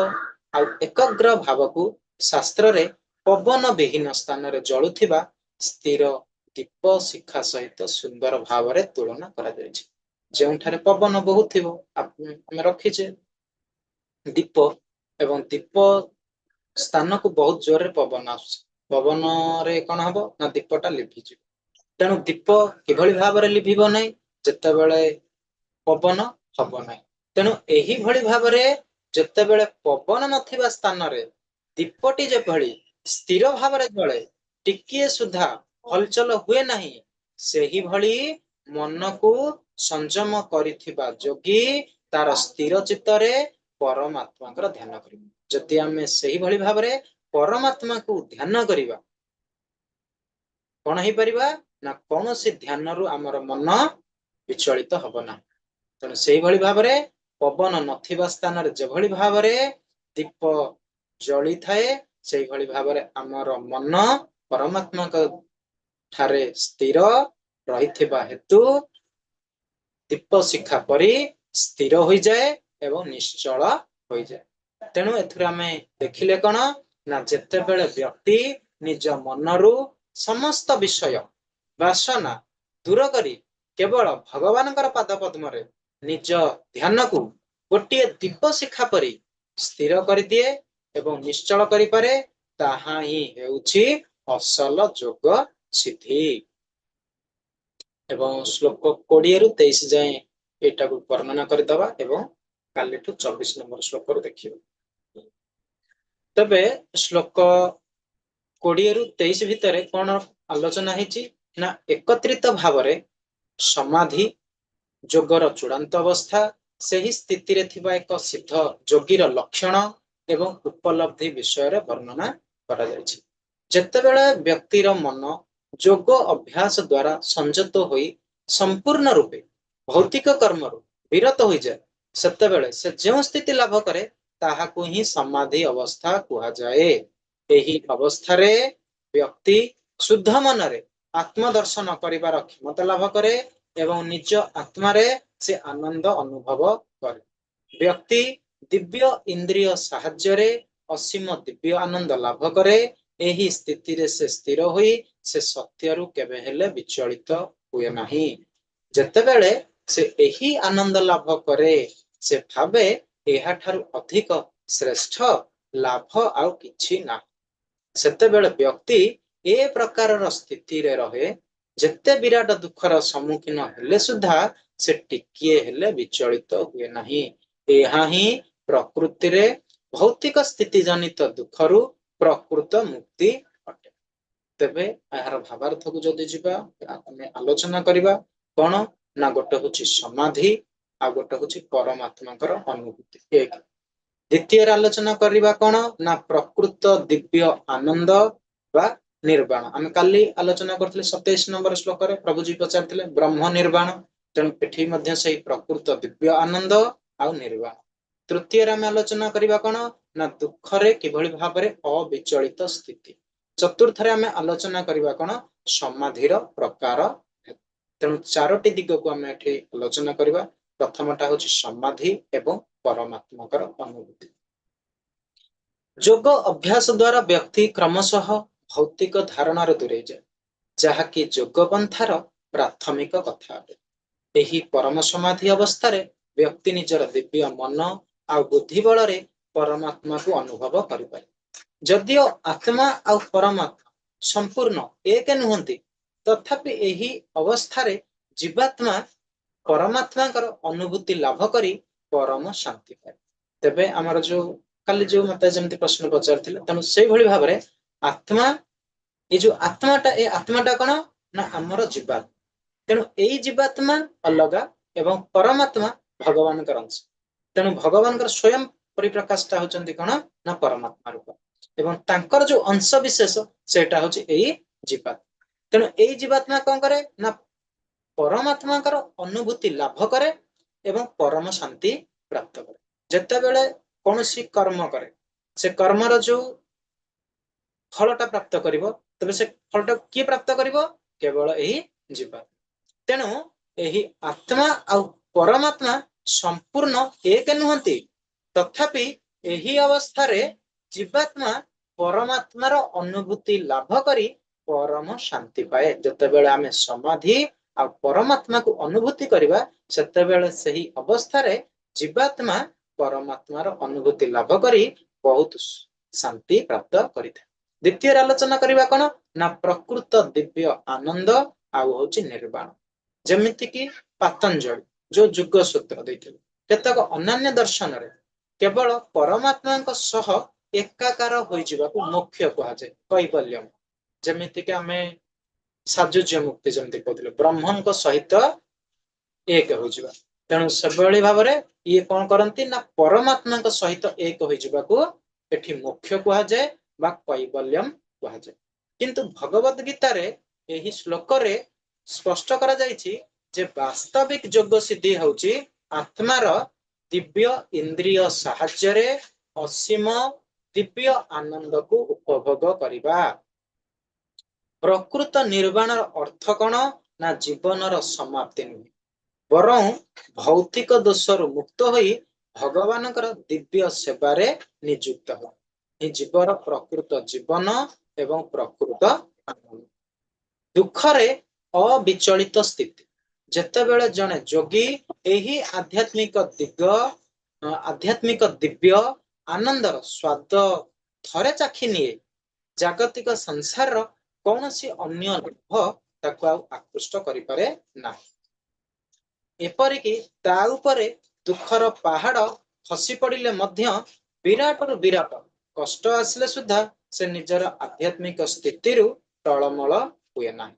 ଆଉ ଏକାଗ୍ର ଭାବକୁ ଶାସ୍ତ୍ରରେ ପବନ ବିହୀନ ସ୍ଥାନରେ ଜଳୁଥିବା ସ୍ଥିର ଦୀପ ଶିଖା ସହିତ ସୁନ୍ଦର ଭାବରେ ତୁଳନା କରାଯାଇଛି। ଯେଉଁଠାରେ ପବନ ବହୁଥିବ, ଆମେ ରଖିଛେ ଦୀପ, ଏବଂ ଦୀପ ସ୍ଥାନକୁ ବହୁତ ଜୋରରେ ପବନ ଆସୁଛି, ପବନରେ କଣ ହବ ନା ଦୀପଟା ଲିଭିଯିବ। ତେଣୁ ଦୀପ କିଭଳି ଭାବରେ ଲିଭିବ ନାହିଁ? ଯେତେବେଳେ ପବନ ହବ ନାହିଁ। ତେଣୁ ଏହିଭଳି ଭାବରେ ଯେତେବେଳେ ପବନ ନଥିବା ସ୍ଥାନରେ ଦୀପଟି ଯେଭଳି ସ୍ଥିର ଭାବରେ ଜଳେ, ଟିକିଏ ସୁଦ୍ଧା ହଲଚଲ ହୁଏ ନାହିଁ, ସେହିଭଳି ମନକୁ ସଂଯମ କରିଥିବା ଯୋଗୀ ତାର ସ୍ଥିର ଚିତ୍ତରେ ପରମାତ୍ମାଙ୍କର ଧ୍ୟାନ କରିବ। ଯଦି ଆମେ ସେହିଭଳି ଭାବରେ ପରମାତ୍ମାକୁ ଧ୍ୟାନ କରିବା, କଣ ହେଇପାରିବା ନା କୌଣସି ଧ୍ୟାନରୁ ଆମର ମନ ବିଚଳିତ ହବ ନାହିଁ। ତେଣୁ ସେଇଭଳି ଭାବରେ ପବନ ନଥିବା ସ୍ଥାନରେ ଯେଭଳି ଭାବରେ ଦୀପ ଜଳିଥାଏ, ସେଇଭଳି ଭାବରେ ଆମର ମନ ପରମାତ୍ମାଙ୍କ ଠାରେ ସ୍ଥିର ରହିଥିବା ହେତୁ ଦୀପ ଶିଖା ପରି ସ୍ଥିର ହୋଇଯାଏ ଏବଂ ନିଶ୍ଚଳ ହୋଇଯାଏ। ତେଣୁ ଏଥିରୁ ଆମେ ଦେଖିଲେ କଣ ନା ଯେତେବେଳେ ବ୍ୟକ୍ତି ନିଜ ମନରୁ ସମସ୍ତ ବିଷୟ ବାସନା ଦୂର କରି କେବଳ ଭଗବାନଙ୍କର ପାଦ ପଦ୍ମରେ ନିଜ ଧ୍ୟାନକୁ ଗୋଟିଏ ଦୀପ ଶିଖା ପରି ସ୍ଥିର କରିଦିଏ ଏବଂ ନିଶ୍ଚଳ କରିପାରେ, ତାହା ହିଁ ହେଉଛି ଅସଲ ଯୋଗ ସିଦ୍ଧି। ଏବଂ ଶ୍ଲୋକ 20 ରୁ 23 ଯାଏଁ ଏଇଟାକୁ ବର୍ଣ୍ଣନା କରିଦବା ଏବଂ କାଲିଠୁ 24 ନମ୍ବର ଶ୍ଲୋକରୁ ଦେଖିବା। ତେବେ ଶ୍ଲୋକ 20 ରୁ 23 ଭିତରେ କଣ ଆଲୋଚନା ହେଇଛି ନା ଏକତ୍ରିତ ଭାବରେ ସମାଧି ଯୋଗର ଚୂଡ଼ାନ୍ତ ଅବସ୍ଥା, ସେହି ସ୍ଥିତିରେ ଥିବା ଏକ ସିଦ୍ଧ ଯୋଗୀର ଲକ୍ଷଣ ଏବଂ ଉପଲବ୍ଧି ବିଷୟରେ ବର୍ଣ୍ଣନା କରାଯାଇଛି। ଯେତେବେଳେ ବ୍ୟକ୍ତିର ମନ ଯୋଗ ଅଭ୍ୟାସ ଦ୍ୱାରା ସଂଯତ ହୋଇ ସମ୍ପୂର୍ଣ୍ଣ ରୂପେ ଭୌତିକ କର୍ମରୁ ବିରତ ହୋଇଯାଏ, ସେତେବେଳେ ସେ ଯେଉଁ ସ୍ଥିତି ଲାଭ କରେ ତାହାକୁ ହିଁ ସମାଧି ଅବସ୍ଥା କୁହାଯାଏ। ଏହି ଅବସ୍ଥାରେ ବ୍ୟକ୍ତି ଶୁଦ୍ଧ ମନରେ ଆତ୍ମଦର୍ଶନ କରିବାର କ୍ଷମତା ଲାଭ କରେ ଏବଂ ନିଜ ଆତ୍ମାରେ ସେ ଆନନ୍ଦ ଅନୁଭବ କରେ। ବ୍ୟକ୍ତି ଦିବ୍ୟ ଇନ୍ଦ୍ରିୟ ସାହାଯ୍ୟରେ ଅସୀମ ଦିବ୍ୟ ଆନନ୍ଦ ଲାଭ କରେ। ଏହି ସ୍ଥିତିରେ ସେ ସ୍ଥିର ହୋଇ ସେ ସତ୍ୟରୁ କେବେ ହେଲେ ବିଚଳିତ ହୁଏ ନାହିଁ। ଯେତେବେଳେ ସେ ଏହି ଆନନ୍ଦ ଲାଭ କରେ, ସେ ଭାବେ ଏହାଠାରୁ ଅଧିକ ଶ୍ରେଷ୍ଠ ଲାଭ ଆଉ କିଛି ନାହିଁ। ସେତେବେଳେ ବ୍ୟକ୍ତି ଏ ପ୍ରକାରର ସ୍ଥିତିରେ ରହେ, ଯେତେ ବିରାଟ ଦୁଃଖର ସମ୍ମୁଖୀନ ହେଲେ ସୁଦ୍ଧା ସେ ଟିକିଏ ହେଲେ ବିଚଳିତ ହୁଏ ନାହିଁ। ଏହା ହିଁ ପ୍ରକୃତିରେ ଭୌତିକ ସ୍ଥିତି ଜନିତ ଦୁଃଖରୁ ପ୍ରକୃତ ମୁକ୍ତି ଅଟେ। ତେବେ ଏହାର ଭାବାର୍ଥକୁ ଯଦି ଯିବା, ଆମେ ଆଲୋଚନା କରିବା କଣ ନା ଗୋଟେ ହଉଛି ସମାଧି, ଆଉ ଗୋଟେ ହଉଛି ପରମାତ୍ମାଙ୍କର ଅନୁଭୂତି। ଏକ ଦ୍ୱିତୀୟରେ ଆଲୋଚନା କରିବା କଣ ନା ପ୍ରକୃତ ଦିବ୍ୟ ଆନନ୍ଦ ବା ନିର୍ବାଣ। ଆମେ କାଲି ଆଲୋଚନା କରିଥିଲେ 27 ନମ୍ବର ଶ୍ଲୋକରେ ପ୍ରଭୁଜୀ ପଚାରିଥିଲେ ବ୍ରହ୍ମ ନିର୍ବାଣ। ତେଣୁ ଏଠି ମଧ୍ୟ ସେଇ ପ୍ରକୃତ ଦିବ୍ୟ ଆନନ୍ଦ ଆଉ ନିର୍ବାଣ। ତୃତୀୟରେ ଆମେ ଆଲୋଚନା କରିବା କଣ ନା ଦୁଃଖରେ କିଭଳି ଭାବରେ ଅବିଚଳିତ ସ୍ଥିତି। ଚତୁର୍ଥରେ ଆମେ ଆଲୋଚନା କରିବା କଣ ସମାଧିର ପ୍ରକାର। ତେଣୁ ଚାରୋଟି ଦିଗକୁ ଆମେ ଏଠି ଆଲୋଚନା କରିବା। ପ୍ରଥମଟା ହଉଛି ସମାଧି ଏବଂ ପରମାତ୍ମାଙ୍କର ଅନୁଭୂତି। ଯୋଗ ଅଭ୍ୟାସ ଦ୍ୱାରା ବ୍ୟକ୍ତି କ୍ରମଶଃ ଭୌତିକ ଧାରଣାରୁ ଦୂରେଇ ଯାଏ, ଯାହାକି ଯୋଗ ପନ୍ଥାର ପ୍ରାଥମିକ କଥା ଅଟେ। ଏହି ପରମ ସମାଧି ଅବସ୍ଥାରେ ବ୍ୟକ୍ତି ନିଜର ଦିବ୍ୟ ମନ ଆଉ ବୁଦ୍ଧି ବଳରେ ପରମାତ୍ମାକୁ ଅନୁଭବ କରିପାରେ। ଯଦିଓ ଆତ୍ମା ଆଉ ପରମାତ୍ମା ସମ୍ପୂର୍ଣ୍ଣ ଏକ ନୁହନ୍ତି, ତଥାପି ଏହି ଅବସ୍ଥାରେ ଜୀବାତ୍ମା ପରମାତ୍ମାଙ୍କର ଅନୁଭୂତି ଲାଭ କରି ପରମ ଶାନ୍ତି ପାଏ। ତେବେ ଆମର ଯୋଉ କାଲି ଯୋଉ ମତେ ଯେମିତି ପ୍ରଶ୍ନ ପଚାରିଥିଲେ, ତେଣୁ ସେଇଭଳି ଭାବରେ ଆତ୍ମା, ଏ ଯୋଉ ଆତ୍ମାଟା, ଏ ଆତ୍ମାଟା କଣ ନା ଆମର ଜୀବାତ୍ମା। ତେଣୁ ଏଇ ଜୀବାତ୍ମା ଅଲଗା ଏବଂ ପରମାତ୍ମା ଭଗବାନଙ୍କର ଅଂଶ। ତେଣୁ ଭଗବାନଙ୍କର ସ୍ୱୟଂ ପରିପ୍ରକାଶଟା ହଉଛନ୍ତି କଣ ନା ପରମାତ୍ମା ରୂପ, ଏବଂ ତାଙ୍କର ଯୋଉ ଅଂଶ ବିଶେଷ ସେଇଟା ହଉଛି ଏଇ ଜୀବାତ୍ମା। ତେଣୁ ଏଇ ଜୀବାତ୍ମା କଣ କରେ ନା ପରମାତ୍ମାଙ୍କର ଅନୁଭୂତି ଲାଭ କରେ ଏବଂ ପରମ ଶାନ୍ତି ପ୍ରାପ୍ତ କରେ। ଯେତେବେଳେ କୌଣସି କର୍ମ କରେ, ସେ କର୍ମର ଯୋଉ ଫଳଟା ପ୍ରାପ୍ତ କରିବ, ତେବେ ସେ ଫଳଟା କିଏ ପ୍ରାପ୍ତ କରିବ? କେବଳ ଏହି ଜୀବାତ୍ମା। ତେଣୁ ଏହି ଆତ୍ମା ଆଉ ପରମାତ୍ମା ସମ୍ପୂର୍ଣ୍ଣ ଏକ ନୁହନ୍ତି, ତଥାପି ଏହି ଅବସ୍ଥାରେ ଜୀବାତ୍ମା ପରମାତ୍ମାର ଅନୁଭୂତି ଲାଭ କରି ପରମ ଶାନ୍ତି ପାଏ। ଯେତେବେଳେ ଆମେ ସମାଧି ଆଉ ପରମାତ୍ମାକୁ ଅନୁଭୂତି କରିବା, ସେତେବେଳେ ସେହି ଅବସ୍ଥାରେ ଜୀବାତ୍ମା ପରମାତ୍ମାର ଅନୁଭୂତି ଲାଭ କରି ବହୁତ ଶାନ୍ତି ପ୍ରାପ୍ତ କରିଥାଏ। ଦ୍ୱିତୀୟରେ ଆଲୋଚନା କରିବା କଣ ନା ପ୍ରକୃତ ଦିବ୍ୟ ଆନନ୍ଦ ଆଉ ହଉଛି ନିର୍ବାଣ। ଯେମିତିକି ପାତଞ୍ଜଳି ଯୋଉ ଯୁଗ ସୂତ୍ର ଦେଇଥିଲେ, କେତେକ ଅନ୍ୟାନ୍ୟ ଦର୍ଶନରେ କେବଳ ପରମାତ୍ମାଙ୍କ ସହ ଏକାକାର ହୋଇଯିବାକୁ ମୋକ୍ଷ କୁହାଯାଏ, କୈବଲ୍ୟ। ଯେମିତିକି ଆମେ ସାଯୁଜ୍ୟ ମୁକ୍ତି ଯେମିତି କହୁଥିଲେ, ବ୍ରହ୍ମଙ୍କ ସହିତ ଏକ ହୋଇଯିବା। ତେଣୁ ସେଭଳି ଭାବରେ ଇଏ କଣ କରନ୍ତି ନା ପରମାତ୍ମାଙ୍କ ସହିତ ଏକ ହୋଇଯିବାକୁ ଏଠି ମୋକ୍ଷ କୁହାଯାଏ ବା କୈବଲ୍ୟମ କୁହାଯାଏ। କିନ୍ତୁ ଭଗବତ ଗୀତାରେ ଏହି ଶ୍ଲୋକରେ ସ୍ପଷ୍ଟ କରାଯାଇଛି ଯେ ବାସ୍ତବିକ ଯୋଗ ସିଦ୍ଧି ହେଉଛି ଆତ୍ମାର ଦିବ୍ୟ ଇନ୍ଦ୍ରିୟ ସାହାଯ୍ୟରେ ଅସୀମ ଦିବ୍ୟ ଆନନ୍ଦକୁ ଉପଭୋଗ କରିବା। ପ୍ରକୃତ ନିର୍ବାଣର ଅର୍ଥ କଣ ନା ଜୀବନର ସମାପ୍ତି ନୁହେଁ, ବରଂ ଭୌତିକ ଦୋଷରୁ ମୁକ୍ତ ହୋଇ ଭଗବାନଙ୍କର ଦିବ୍ୟ ସେବାରେ ନିଯୁକ୍ତ ହେବ। ଏହି ଜୀବର ପ୍ରକୃତ ଜୀବନ ଏବଂ ପ୍ରକୃତ ଆନନ୍ଦ। ଦୁଃଖରେ ଅବିଚଳିତ ସ୍ଥିତି। ଯେତେବେଳେ ଜଣେ ଯୋଗୀ ଏହି ଆଧ୍ୟାତ୍ମିକ ଦିବ୍ୟ ଆନନ୍ଦର ସ୍ୱାଦ ଥରେ ଚାଖି ନିଏ, ଜାଗତିକ ସଂସାରର କୌଣସି ଅନ୍ୟ ଲୋଭ ତାକୁ ଆଉ ଆକୃଷ୍ଟ କରିପାରେ ନାହିଁ। ଏପରିକି ତା ଉପରେ ଦୁଃଖର ପାହାଡ ଖସି ପଡିଲେ ମଧ୍ୟ ବିରାଟରୁ ବିରାଟ କଷ୍ଟ ଆସିଲେ ସୁଦ୍ଧା ସେ ନିଜର ଆଧ୍ୟାତ୍ମିକ ସ୍ଥିତିରୁ ଟଳମଳ ହୁଏ ନାହିଁ।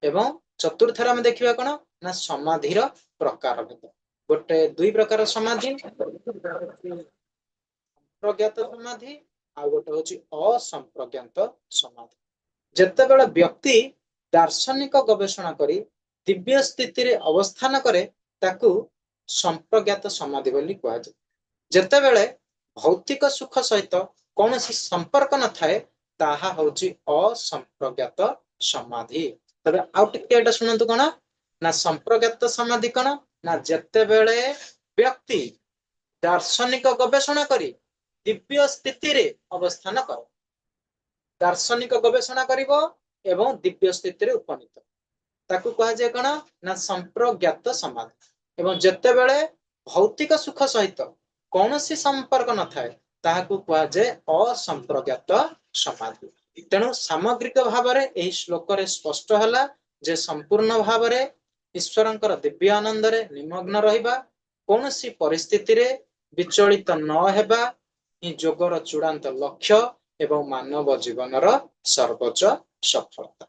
ଏବଂ ଚତୁର୍ଥରେ ଆମେ ଦେଖିବା କଣ ନା ସମାଧିର ପ୍ରକାର ଭେଦ। ଗୋଟେ ଦୁଇ ପ୍ରକାର ସମାଧି, ପ୍ରଜ୍ଞାତ ସମାଧି ଆଉ ଗୋଟେ ହଉଛି ଅସମ୍ପ୍ରଜ୍ଞାତ ସମାଧି। ଯେତେବେଳେ ବ୍ୟକ୍ତି ଦାର୍ଶନିକ ଗବେଷଣା କରି ଦିବ୍ୟ ସ୍ଥିତିରେ ଅବସ୍ଥାନ କରେ, ତାକୁ ସମ୍ପ୍ରଜ୍ଞାତ ସମାଧି ବୋଲି କୁହାଯାଏ। ଯେତେବେଳେ ଭୌତିକ ସୁଖ ସହିତ କୌଣସି ସମ୍ପର୍କ ନଥାଏ, ତାହା ହଉଛି ଅସମ୍ପ୍ରଜ୍ଞାତ ସମାଧି। ତେବେ ଆଉ ଟିକେ ଏଇଟା ଶୁଣନ୍ତୁ, କଣ ନା ସମ୍ପ୍ରଜ୍ଞାତ ସମାଧି କଣ ନା ଯେତେବେଳେ ବ୍ୟକ୍ତି ଦାର୍ଶନିକ ଗବେଷଣା କରି ଦିବ୍ୟ ସ୍ଥିତିରେ ଅବସ୍ଥାନ କରେ। ଦାର୍ଶନିକ ଗବେଷଣା କରିବ ଏବଂ ଦିବ୍ୟ ସ୍ଥିତିରେ ଉପନୀତ, ତାକୁ କୁହାଯାଏ କଣ ନା ସମ୍ପ୍ରଜ୍ଞାତ ସମାଧି। ଏବଂ ଯେତେବେଳେ ଭୌତିକ ସୁଖ ସହିତ କୌଣସି ସମ୍ପର୍କ ନଥାଏ, ତାହାକୁ କୁହାଯାଏ ଅସମ୍ପ୍ରଜ୍ଞାତ ସମାଧି। ତେଣୁ ସାମଗ୍ରିକ ଭାବରେ ଏହି ଶ୍ଲୋକରେ ସ୍ପଷ୍ଟ ହେଲା ଯେ ସମ୍ପୂର୍ଣ୍ଣ ଭାବରେ ଈଶ୍ୱରଙ୍କର ଦିବ୍ୟ ଆନନ୍ଦରେ ନିମଗ୍ନ ରହିବା, କୌଣସି ପରିସ୍ଥିତିରେ ବିଚଳିତ ନ ହେବା ହିଁ ଯୋଗର ଚୂଡାନ୍ତ ଲକ୍ଷ୍ୟ ଏବଂ ମାନବ ଜୀବନର ସର୍ବୋଚ୍ଚ ସଫଳତା।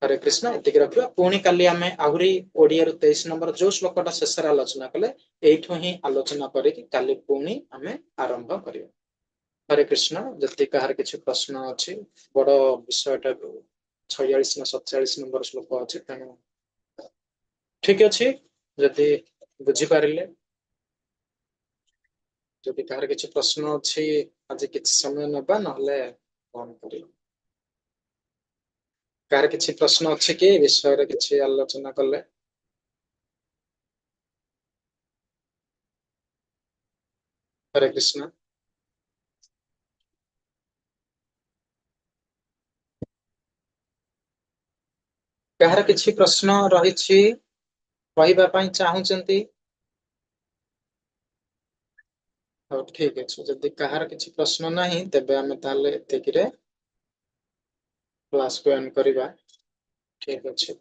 ହରେ କୃଷ୍ଣ, ଏତିକି ରଖିବା। ପୁଣି କାଲି ଆମେ ଆହୁରି 20 ରୁ 23 ନମ୍ବର ଯୋଉ ଶ୍ଲୋକଟା ଶେଷରେ ଆଲୋଚନା କଲେ, ଏଇଠୁ ହିଁ ଆଲୋଚନା କରିକି କାଲି ପୁଣି ଆମେ ଆରମ୍ଭ କରିବା। ହରେ କୃଷ୍ଣ। ଯଦି କାହାର କିଛି ପ୍ରଶ୍ନ ଅଛି, ବଡ ବିଷୟଟା 46 ନା 47 ନମ୍ବର ଶ୍ଲୋକ ଅଛି, ତେଣୁ ଠିକ ଅଛି ଯଦି ବୁଝିପାରିଲେ। ଯଦି କାହାର କିଛି ପ୍ରଶ୍ନ ଅଛି ଆଜି କିଛି ସମୟ ନେବା, ନହେଲେ କଣ କରିବା। କାହାର କିଛି ପ୍ରଶ୍ନ ଅଛି କି ବିଷୟରେ କିଛି ଆଲୋଚନା କଲେ? ହରେ କୃଷ୍ଣ। କାହାର କିଛି ପ୍ରଶ୍ନ ରହିଛି? କହିବା ପାଇଁ ଚାହୁଁଛନ୍ତି? ହଉ ଠିକ ଅଛି, ଯଦି କାହାର କିଛି ପ୍ରଶ୍ନ ନାହିଁ ତେବେ ଆମେ ତାହେଲେ ଏତିକିରେ କ୍ଲାସକୁ ଏଣ୍ଡ କରିବା। ଠିକ ଅଛି।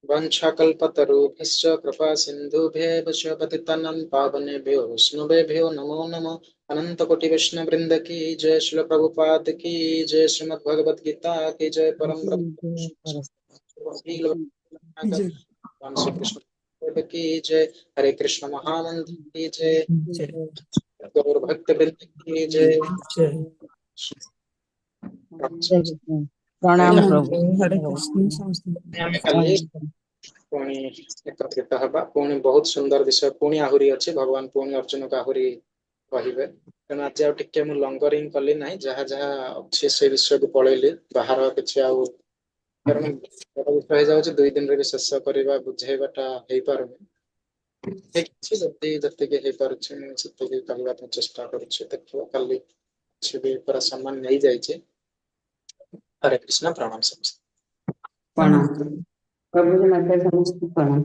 वंशाकल्पतरुभ्यश्च कृपा सिन्धुभ्येव च पतितानां पावनेभ्यो वैष्णवेभ्यो नमो नमः। अनंत कोटि वैष्णव वृंद की जय, श्रील प्रभुपाद की जय, श्रीमद् भगवद गीता की जय, परम ब्रह्म भगवान श्री कृष्ण देव की जय, हरे कृष्ण महामंत्र की जय, गौर भक्त वृंद की जय। प्रणाम ଆମେ प्रभु। କାଲି ପୁଣି ଏକତ୍ରିତ ହେବା। ପୁଣି ବହୁତ ସୁନ୍ଦର ବିଷୟ ପୁଣି ଆହୁରି ଅଛି, ଭଗବାନ ପୁଣି ଅର୍ଜୁନକୁ ଆହୁରି କହିବେ। ତେଣୁ ଆଜି ଆଉ ଟିକେ ମୁଁ ଲଙ୍ଗରିଂ କଲି ନାହିଁ, ଯାହା ଯାହା ଅଛି ସେ ବିଷୟକୁ ପଳେଇଲି, ବାହାର କିଛି ଆଉ, କାରଣ ବଡ ବିଷୟ ହେଇଯାଉଛି, 2 ଦିନରେ ବି ଶେଷ କରିବା ବୁଝେଇବାଟା ହେଇପାରୁନି। ଠିକ ଅଛି, ଯଦି ଯେତିକି ହେଇପାରୁଛି ମୁଁ ସେତିକି କରିବା ପାଇଁ ଚେଷ୍ଟା କରୁଛି। ଦେଖିବା କାଲି କିଛି ବି ପୁରା ସମ୍ମାନ ନେଇଯାଇଛି। हरे कृष्ण, प्रणाम ସମସ୍ତେ। प्रणाम प्रभु जी, माता समस्त प्रणाम।